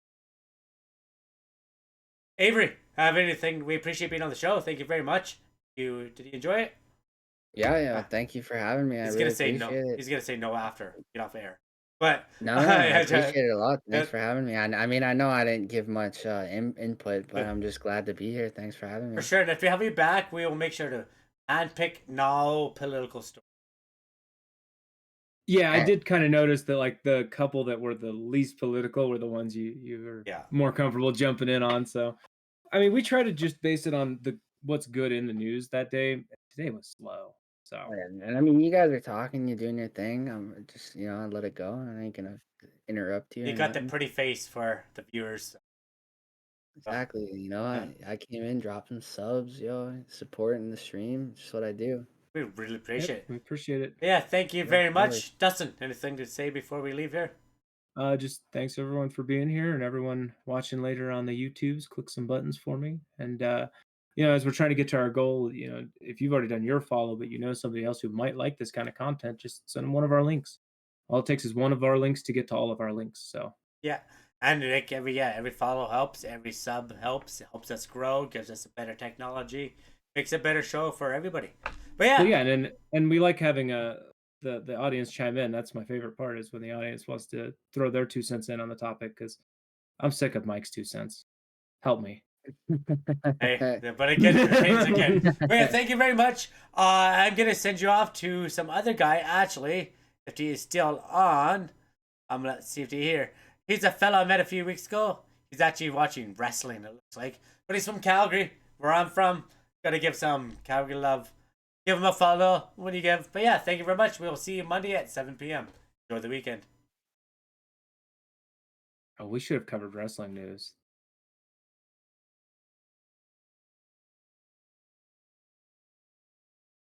Avery, have anything? We appreciate being on the show. Thank you very much. Did you enjoy it? Yeah. Thank you for having me. I He's really gonna say no. appreciate it. He's gonna say no after get off air. But No, I appreciate it a lot. Thanks for having me. I mean, I know I didn't give much input, but I'm just glad to be here. Thanks for having me. For sure. And if we have you back, we will make sure to handpick no political stories. Yeah, I did kind of notice that like the couple that were the least political were the ones you were more comfortable jumping in on. So, I mean, we try to just base it on what's good in the news that day. Today was slow. So, and I mean, you guys are talking, you're doing your thing. I'm just, I let it go. I ain't gonna interrupt you. You got the pretty face for the viewers. Exactly. I came in, dropped some subs, supporting the stream. Just what I do. We really appreciate it. We appreciate it. Yeah, thank you very much. Dustin, anything to say before we leave here? Just thanks everyone for being here, and everyone watching later on the YouTubes. Click some buttons for me, and as we're trying to get to our goal, if you've already done your follow, but somebody else who might like this kind of content, just send them one of our links. All it takes is one of our links to get to all of our links. So yeah, and like every follow helps, every sub helps. It helps us grow, gives us a better technology, makes a better show for everybody. But and we like having the audience chime in. That's my favorite part, is when the audience wants to throw their 2 cents in on the topic, because I'm sick of Mike's 2 cents. Help me. Hey, but again. But yeah, thank you very much. I'm gonna send you off to some other guy, actually, if he is still on. I'm gonna see if he's here. He's a fella I met a few weeks ago. He's actually watching wrestling, it looks like. But he's from Calgary, where I'm from. Gotta give some Calgary love. Give him a follow. What do you give? But yeah, thank you very much. We'll see you Monday at 7 p.m. Enjoy the weekend. Oh, we should have covered wrestling news.